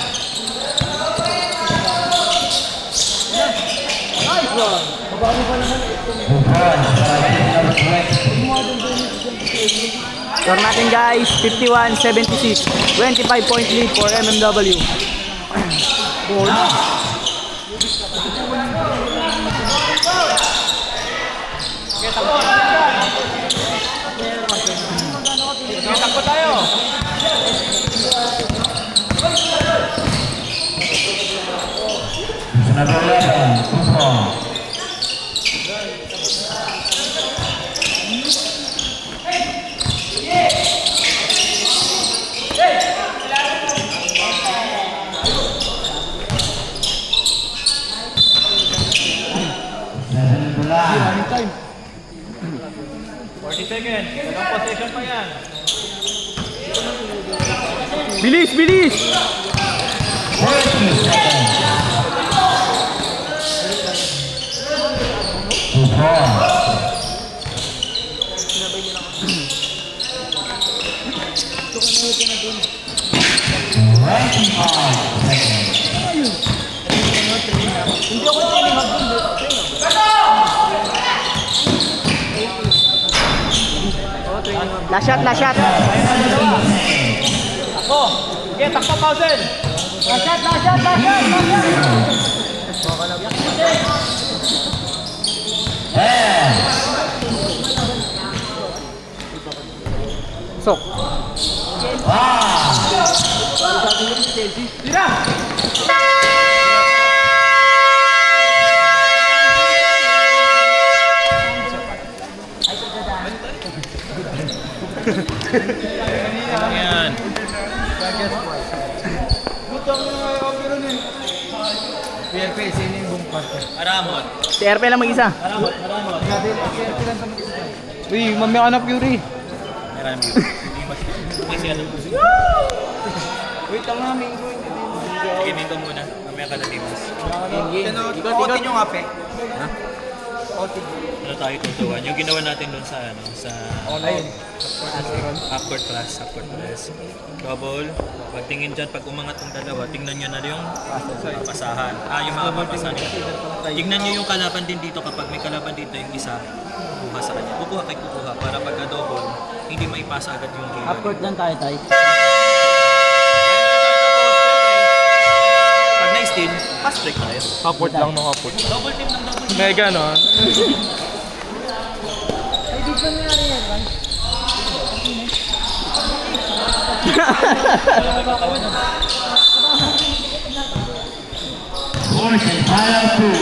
Score natin guys, 51-76. 25-point lead for MMW. Takbo tayo. Number 11, Kufon. Number 9. 40 seconds. Ilang possession pa yan? Bilis, bilis! 40 seconds. Kufon. Last shot, last shot. Takbo. Okay, takbo, Pausen. Last shot, last shot, last shot, last shot. Sok. Yan. Aramot. Si RP lang mag-isa. Uy, mamaya ka na Fury. Meron mo. Kasi ano? Wait lang namin. Sige, dito muna. Mamaya ka na dito. Ikotin yung ape. Ano tayo tutuwan? Yung ginawa natin dun sa ano, sa upward press. Double. Pagtingin dyan, pag umangat ng dalawa, tingnan nyo na yung papasahan. Yung mga papasahan. Tingnan nyo yung kalaban din dito kapag may kalaban dito yung isa, kukuha sa kanya. Kukuha kay kukuha para pagka double, hindi maipasa agad yung game. Upward lang tayo, tay. Pag na-steal, pass break tayo. Upward lang no, upward. Double team ng double team. Mega no? Fourth and final two.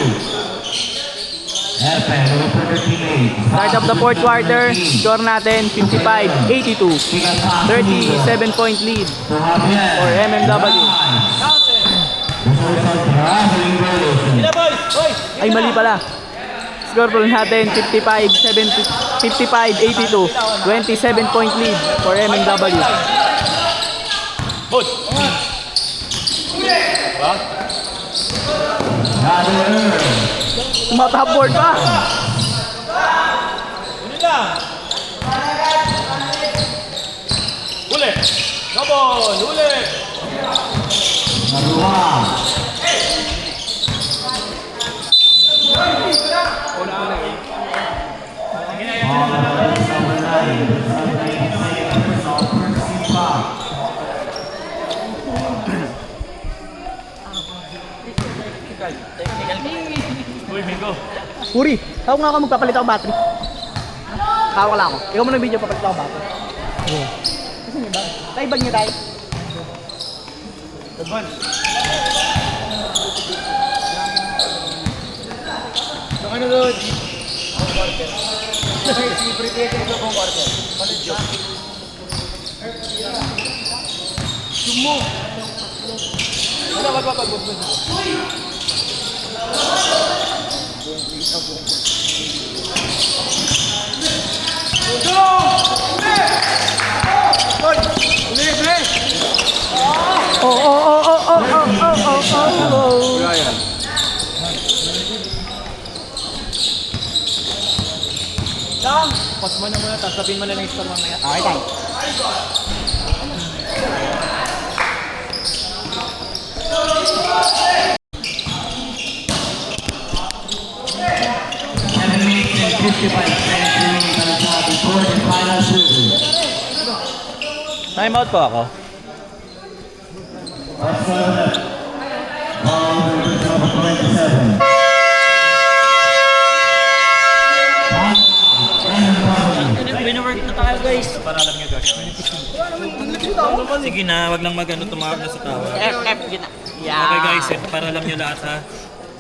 Hepe, look for the teammates. Start of the fourth quarter, score natin 55-82. 37-point lead For Javier. for MMW. Traveling violation. Ay, mali pala. Score po natin 55-82. 27-point lead for MMW. Tumatap board pa. Maruha. Puri, tawag nga ako magpapalit ako battery. Tawag lang ako. Ikaw mo ng video, papalit ako battery. Kasi niya ba? Tayo bag niya tayo. Pas mo na muna, tapos sabihin mo na lang yung score mamaya. Okay, tayo. Seven minutes and 55 seconds remaining on the clock. Fourth and final two. Time out po ako. Ball number 27. Win-work na tayo guys. Para alam nyo guys. Sige na, wag lang magano tumawag na sa tawa. Okay guys, para alam nyo lahat ha.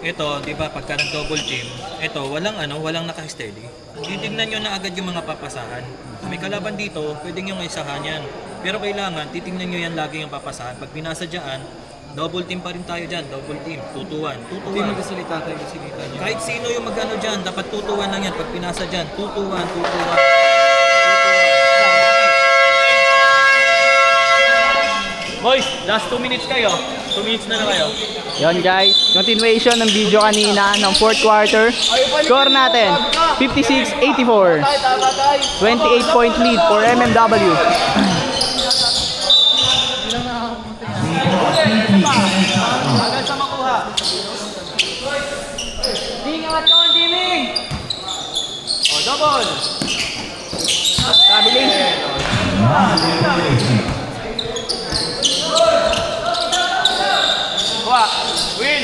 Ito, di ba, pagka nag-double team, ito, walang naka-steady. Titignan nyo na agad yung mga papasahan. May kalaban dito, pwedeng yung isahan yan. Pero kailangan, titignan nyo yan lagi yung papasahan. Pag pinasadyaan, double team pa rin tayo dyan, double team, tutuwan. Hindi magkasalita tayo, magkasalita niya. Kahit sino yung magano dyan, dapat tutuwan lang yan. Pag pinasa dyan, tutuwan. Boys, last 2 minutes kayo. 2 minutes na lang kayo. Yon guys, continuation ng video kanina ng fourth quarter. Score natin 56-84. 28-point lead for MMW. Double! Traveling. Win!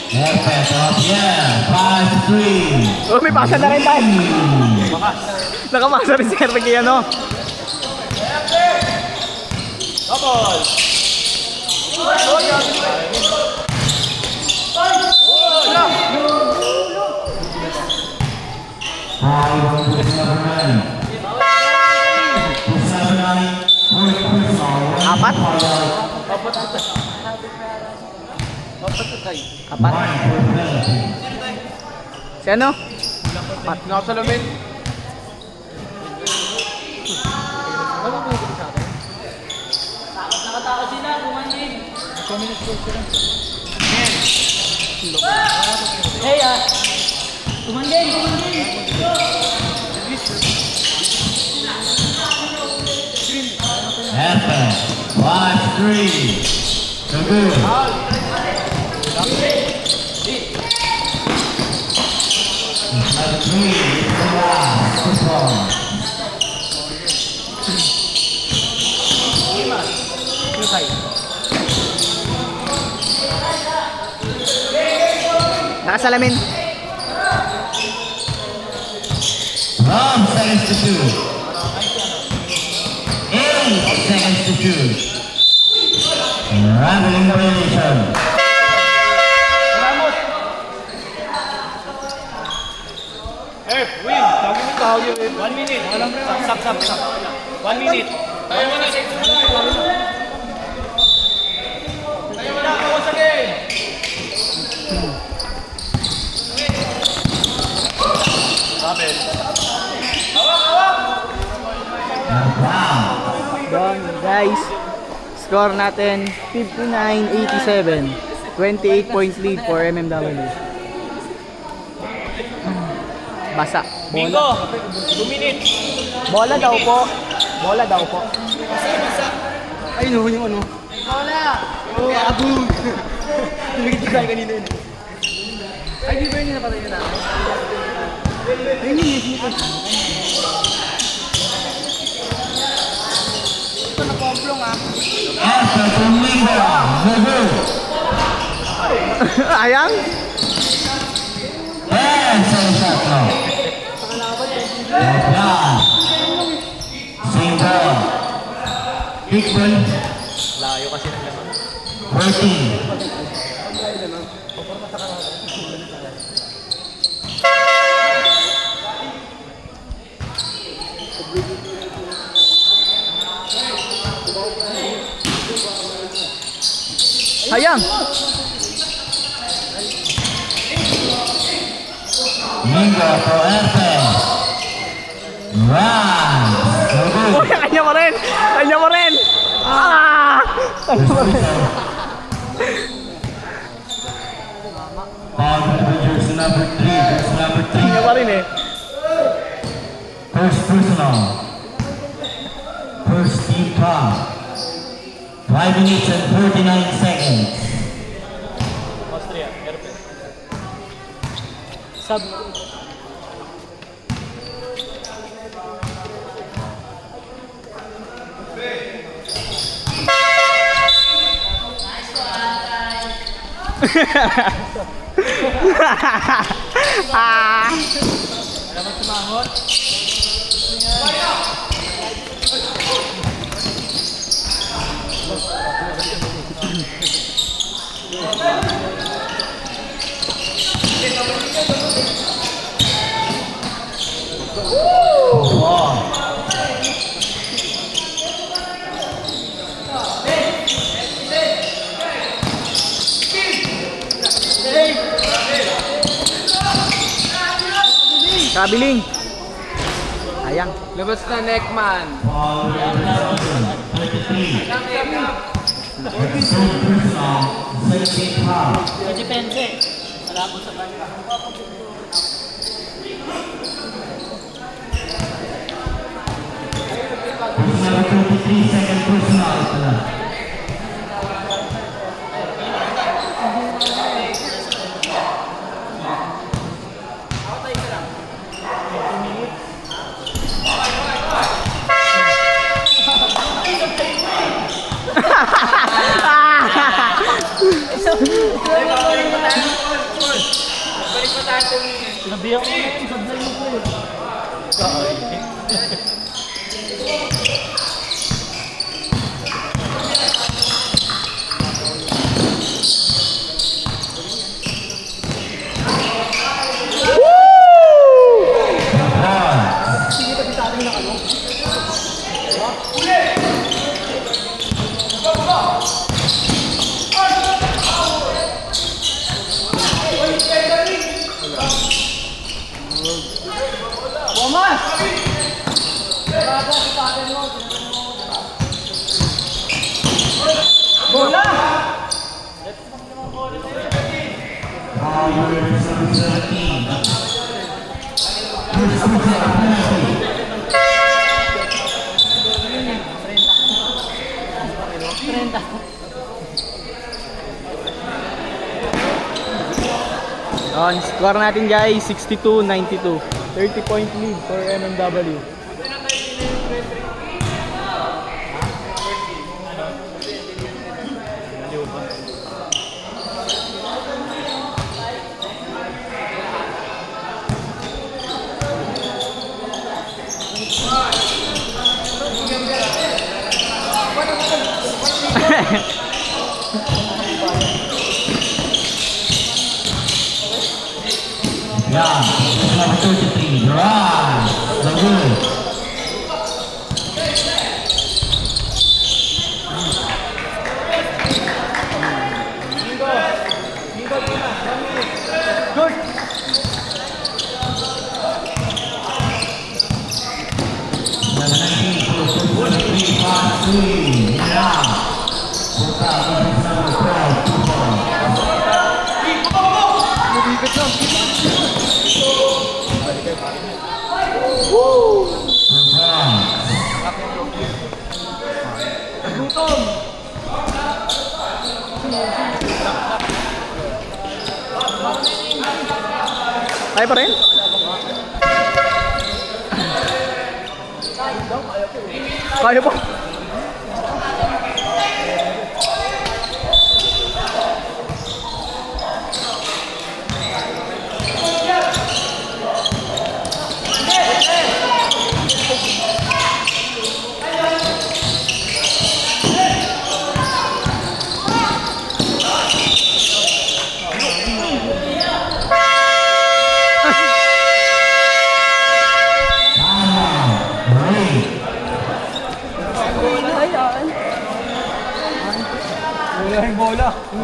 Perfect. Yeah. 5-3. Oh, may pasa na rin tayo. Nakamasa rin si Herwig ano. Double! Apat? Apat? Si ano? Nakasalamin. Effort. 5-3. So good. Number 3 is the last football. Nakasalamin. From seconds to shoot. 8 seconds to shoot. Rambling variation. One minute. Sak. 1 minute. Tayo mo na. Tayo mo na. Kawas again. Doon, guys. Score natin 59-87. 28 points lead for MMW. Basa. Bingo. 2 minutes. Bola daw po. Bola daw po. Ay, no, yung ano. Bola! Oh, abog. Nagigit tayo kanina yun. Ay, di ba yun yung napatay na natin? Ayun yun. Ito na pomplong ah. Effort from Linda. So good. Ayang? And second shot now. Yeah. Same ball. Big ball. Layo kasi ng laman. 14. Ayang! Mingo for Erpen. Run. So good. Uy, kanya mo rin! Kanya mo rin! Ah! Kanya mo rin. Foul for jersey number 3. Jersey number 3. Kanya pa rin eh. First personal. First team foul. 5 minutes and 49 seconds. Austria. Airplane. Sub. Ah! Kabiling. Ayang. Labas na neckman. Foul number 33. Second personal. Second team foul. Depense. Malabo sa kanya. Number 33. Second personal. Pala. Sinabihan ko na yung sablay mo ko eh. Ball number 17. On score natin guys, 62-92. 30-point lead for MMW. Yeah, number 33, Gerard. So good. Number 19, 43, 5-3. Yeah. Put out number 12, 2-4. Kaya pa rin? Kaya po.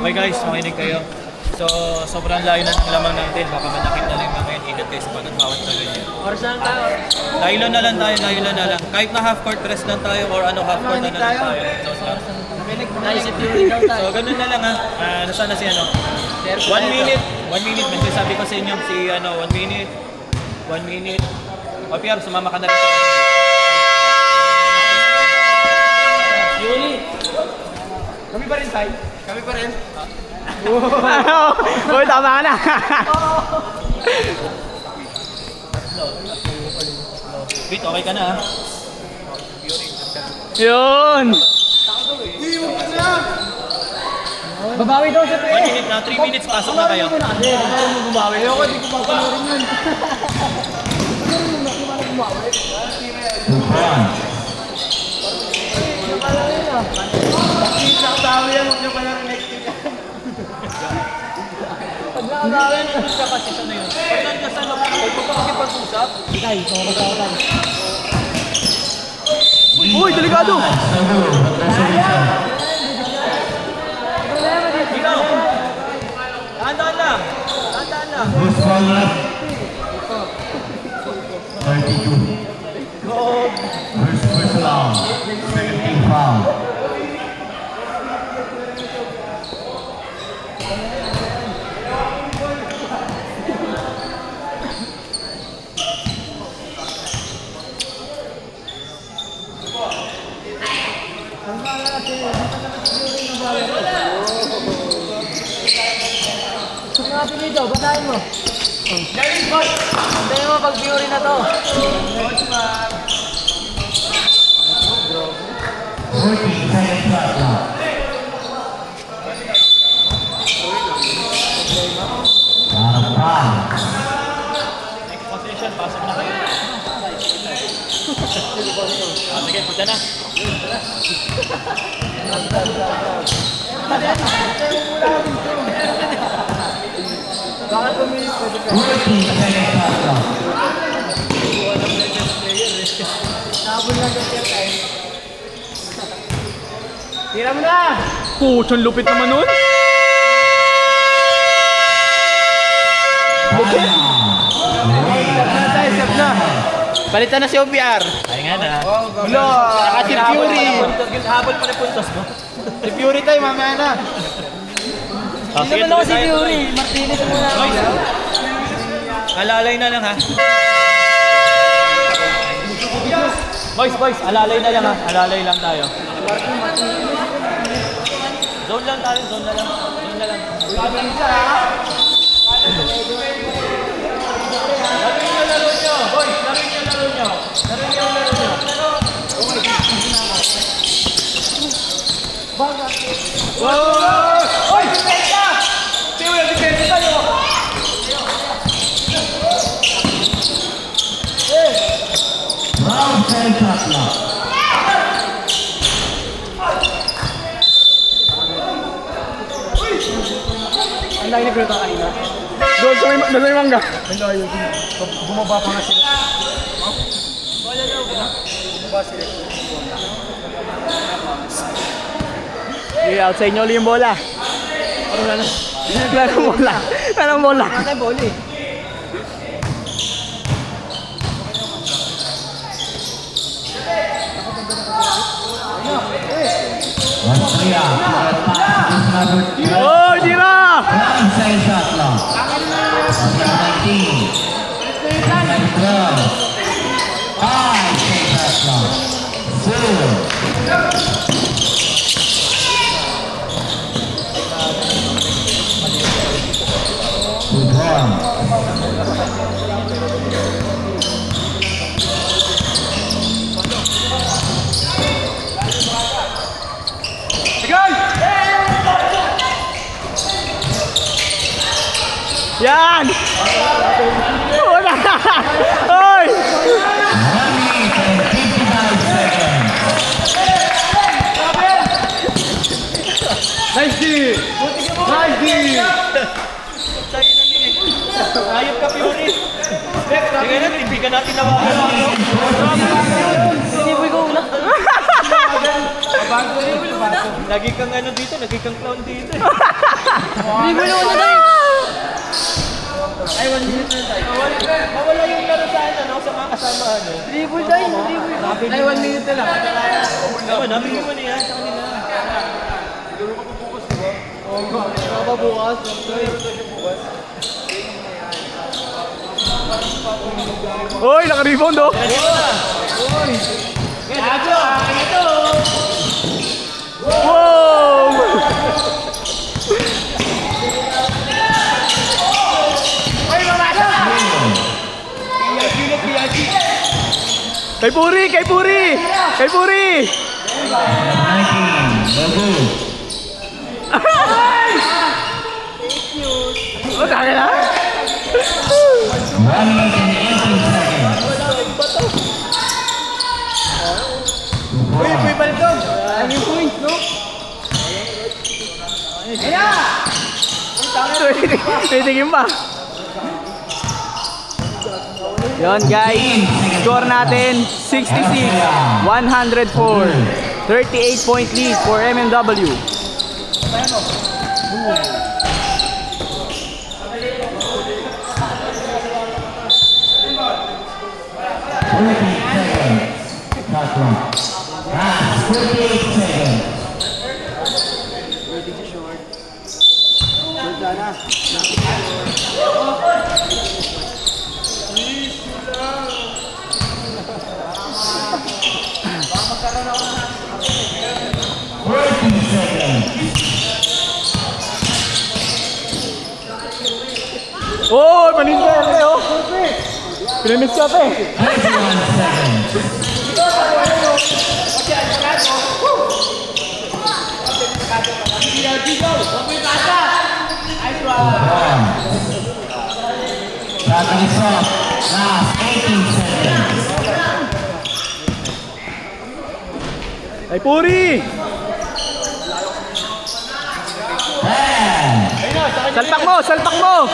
Okay guys, makinig kayo. So, sobrang layo na ng lamang natin. Baka manakit na lang yung mga yun. Ingat kayo sa pagkatawad na ganyan. Oras lang tayo. Layo na lang tayo, layo na lang. Kahit na half court rest lang tayo or half court na lang tayo. Naisip yung ikaw tayo. So, ganun na lang ha. Nasaan na si ano? 1 minute. 1 minute. May sabi ko sa inyo, si 1 minute. 1 minute. O Pierre, sumama ka na rin sa Yuli. Kami pa rin, Tay. Kami pa rin. Uy, tama ka na. Pete, okay ka na ha? Yun. Babawi daw sa 1 minute na, 3 minutes, pasok na kayo. Bumawi. Ayoko, di ko papanurin yun. Pag kasi siya na yun. Pag nandiyan sa loob, huwag ka makipag-usap. Uy, delikado. Dino! Dahan-dahan lang! Dahan-dahan lang! First foul left. 32. First foul. Second team foul. Natin dito, basahin mo. Basahin mo pag Fury na to. 14 seconds left now. Foul. Next position, pasok na kayo. Sige, punta na. Baka tumili pwede ka. 14 seconds left now. Nabol lang kasi yung time. Tira mo na! Puchon, lupit naman nun. Lupit. Step na tayo, step na. Palitan na si OPR. Ay nga na. Hello. Saka si Fury. Habol pa na puntos mo. Si Fury tayo, mamaya na. Sino Naman ako si Fury. Martinez muna ako. Alalay na lang ha. Boys, alalay na lang ha. Alalay lang tayo. Zone lang tayo, zone na lang. Zone na lang. Laro nyo, boys. Laro nyo. Oy! Depensa! Sino yung depensa tayo? Round 10 shot clock. Ang layo ni Greta kanina. Doon sa may mangga. Ang layo. Bumaba pa nga sila. Okay, outside nyo ulit yung bola. Larong bola. Larong bola. Austria, number 2. Oh, Jira! Round 10 shot clock. Austria 19. Number 12. 5 shot clock. 4. Good one. Yan! Wala! Oy! 1 minute and 55 seconds. Nice D! Nice D! Ayop ka, Fury. Sige na, tipigan natin na mga Lagi kang ano dito, lagi kang clown dito. Ay, 1 minute na tayo. Mawala yung laro sa ano, sa mga kasama ano. Dribble tayo, dribble. Ay, 1 minute na lang. Naman, nabigyan mo na yan sa kanila. Siguro ka pabukas, diba? Oo, pabukas. Oy, naka-rebound oh! Gago, akin ito. Wow! Kay Puri! Kay Puri! Kay Puri! 19. No good. Oh, kaya na? 1 minute and 18 seconds. Uy, uy, balik doon! Ang yung point, no? Titigin pa. Yon guys, score natin 66-104. 38 point lead for MMW. Shot clock. 48 seconds. Oh, panis ka ate, oh. Pinamis ka ate. 21 seconds. Shot is off. Last 18 seconds. Ay, Puri! 10. Salpak mo! Salpak mo!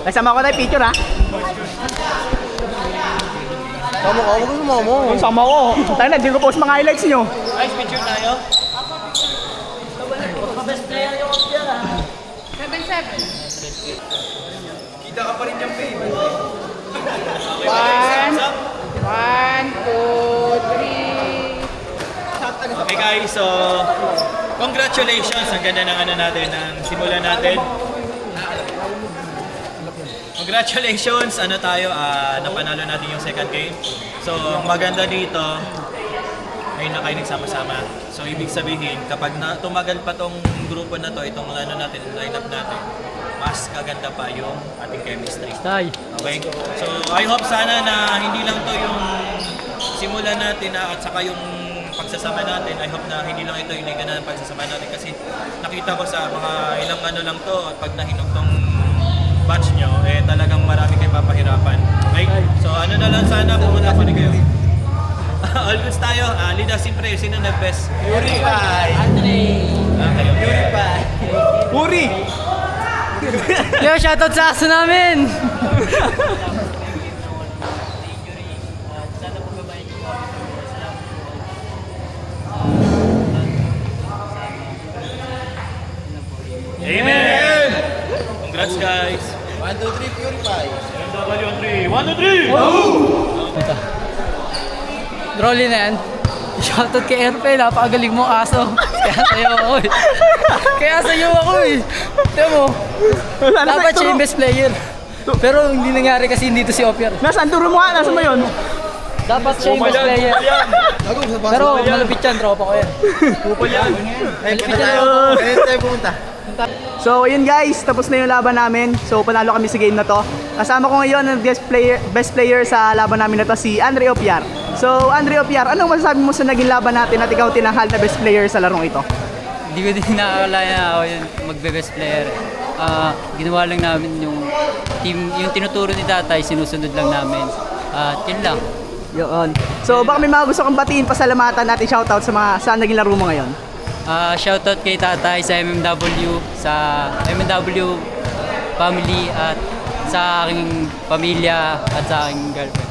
Kasama ko tayo picture ha. Tama ka, huwag mo mo. Sama ko. Tayo na, di ko post mga highlights nyo. Guys, picture tayo. Kita ka pa rin dyan, babe. Okay guys, so congratulations. Ang ganda ng ano natin, ng simula natin. Congratulations, ano tayo, napanalo natin yung second game. So, ang maganda dito, ngayon na kayo nagsama-sama. So, ibig sabihin, kapag tumagal pa tong grupo na to, itong ano natin, lineup natin, mas kaganda pa yung ating chemistry. Okay? So, I hope sana na hindi lang to yung simulan natin at saka yung pagsasama natin. I hope na hindi lang ito yung liga ng pagsasama natin kasi nakita ko sa mga ilang ano lang to, pag nahinog tong batch nyo, eh talagang marami kayong papahirapan. Okay? So ano na lang sana, pumunta pa rin kayo. All goods tayo. Lida, siyempre, sino nag-best? Purify. Kayo. Purify. Uri! Yo, shoutout sa aso namin! Amen! Congrats guys! 1, 2, 3, purify. MW on 3. 1, 2, 3! Rolly na yan. Shoutout kay RP, napakagaling mo aso. Kaya sa'yo ako eh. Kaya sa'yo ako eh. Tiyan mo, dapat siya yung best player. Pero hindi nangyari kasi dito si Opier. Nasaan? Turo mo nga. Nasaan mo yun? Dapat siya yung best player. Pero malapit yan, tropa ko yan. Kaya tayo pumunta. So ayun guys, tapos na yung laban namin. So panalo kami sa game na to. Kasama ko ngayon ang best player sa laban namin na to, si Andre Opiar. So Andre Opiar, anong masasabi mo sa naging laban natin at ikaw tinanghal na best player sa larong ito? Hindi ko din nakakala na ako yung magbe-best player. Ginawa lang namin yung team, yung tinuturo ni tatay, sinusunod lang namin. Yun lang. Yun. So baka may mga gusto kang batiin, pasalamatan natin, shoutout sa naging laro mo ngayon. Shoutout kay tatay sa MMW, sa MMW family at sa aking pamilya at sa aking girlfriend.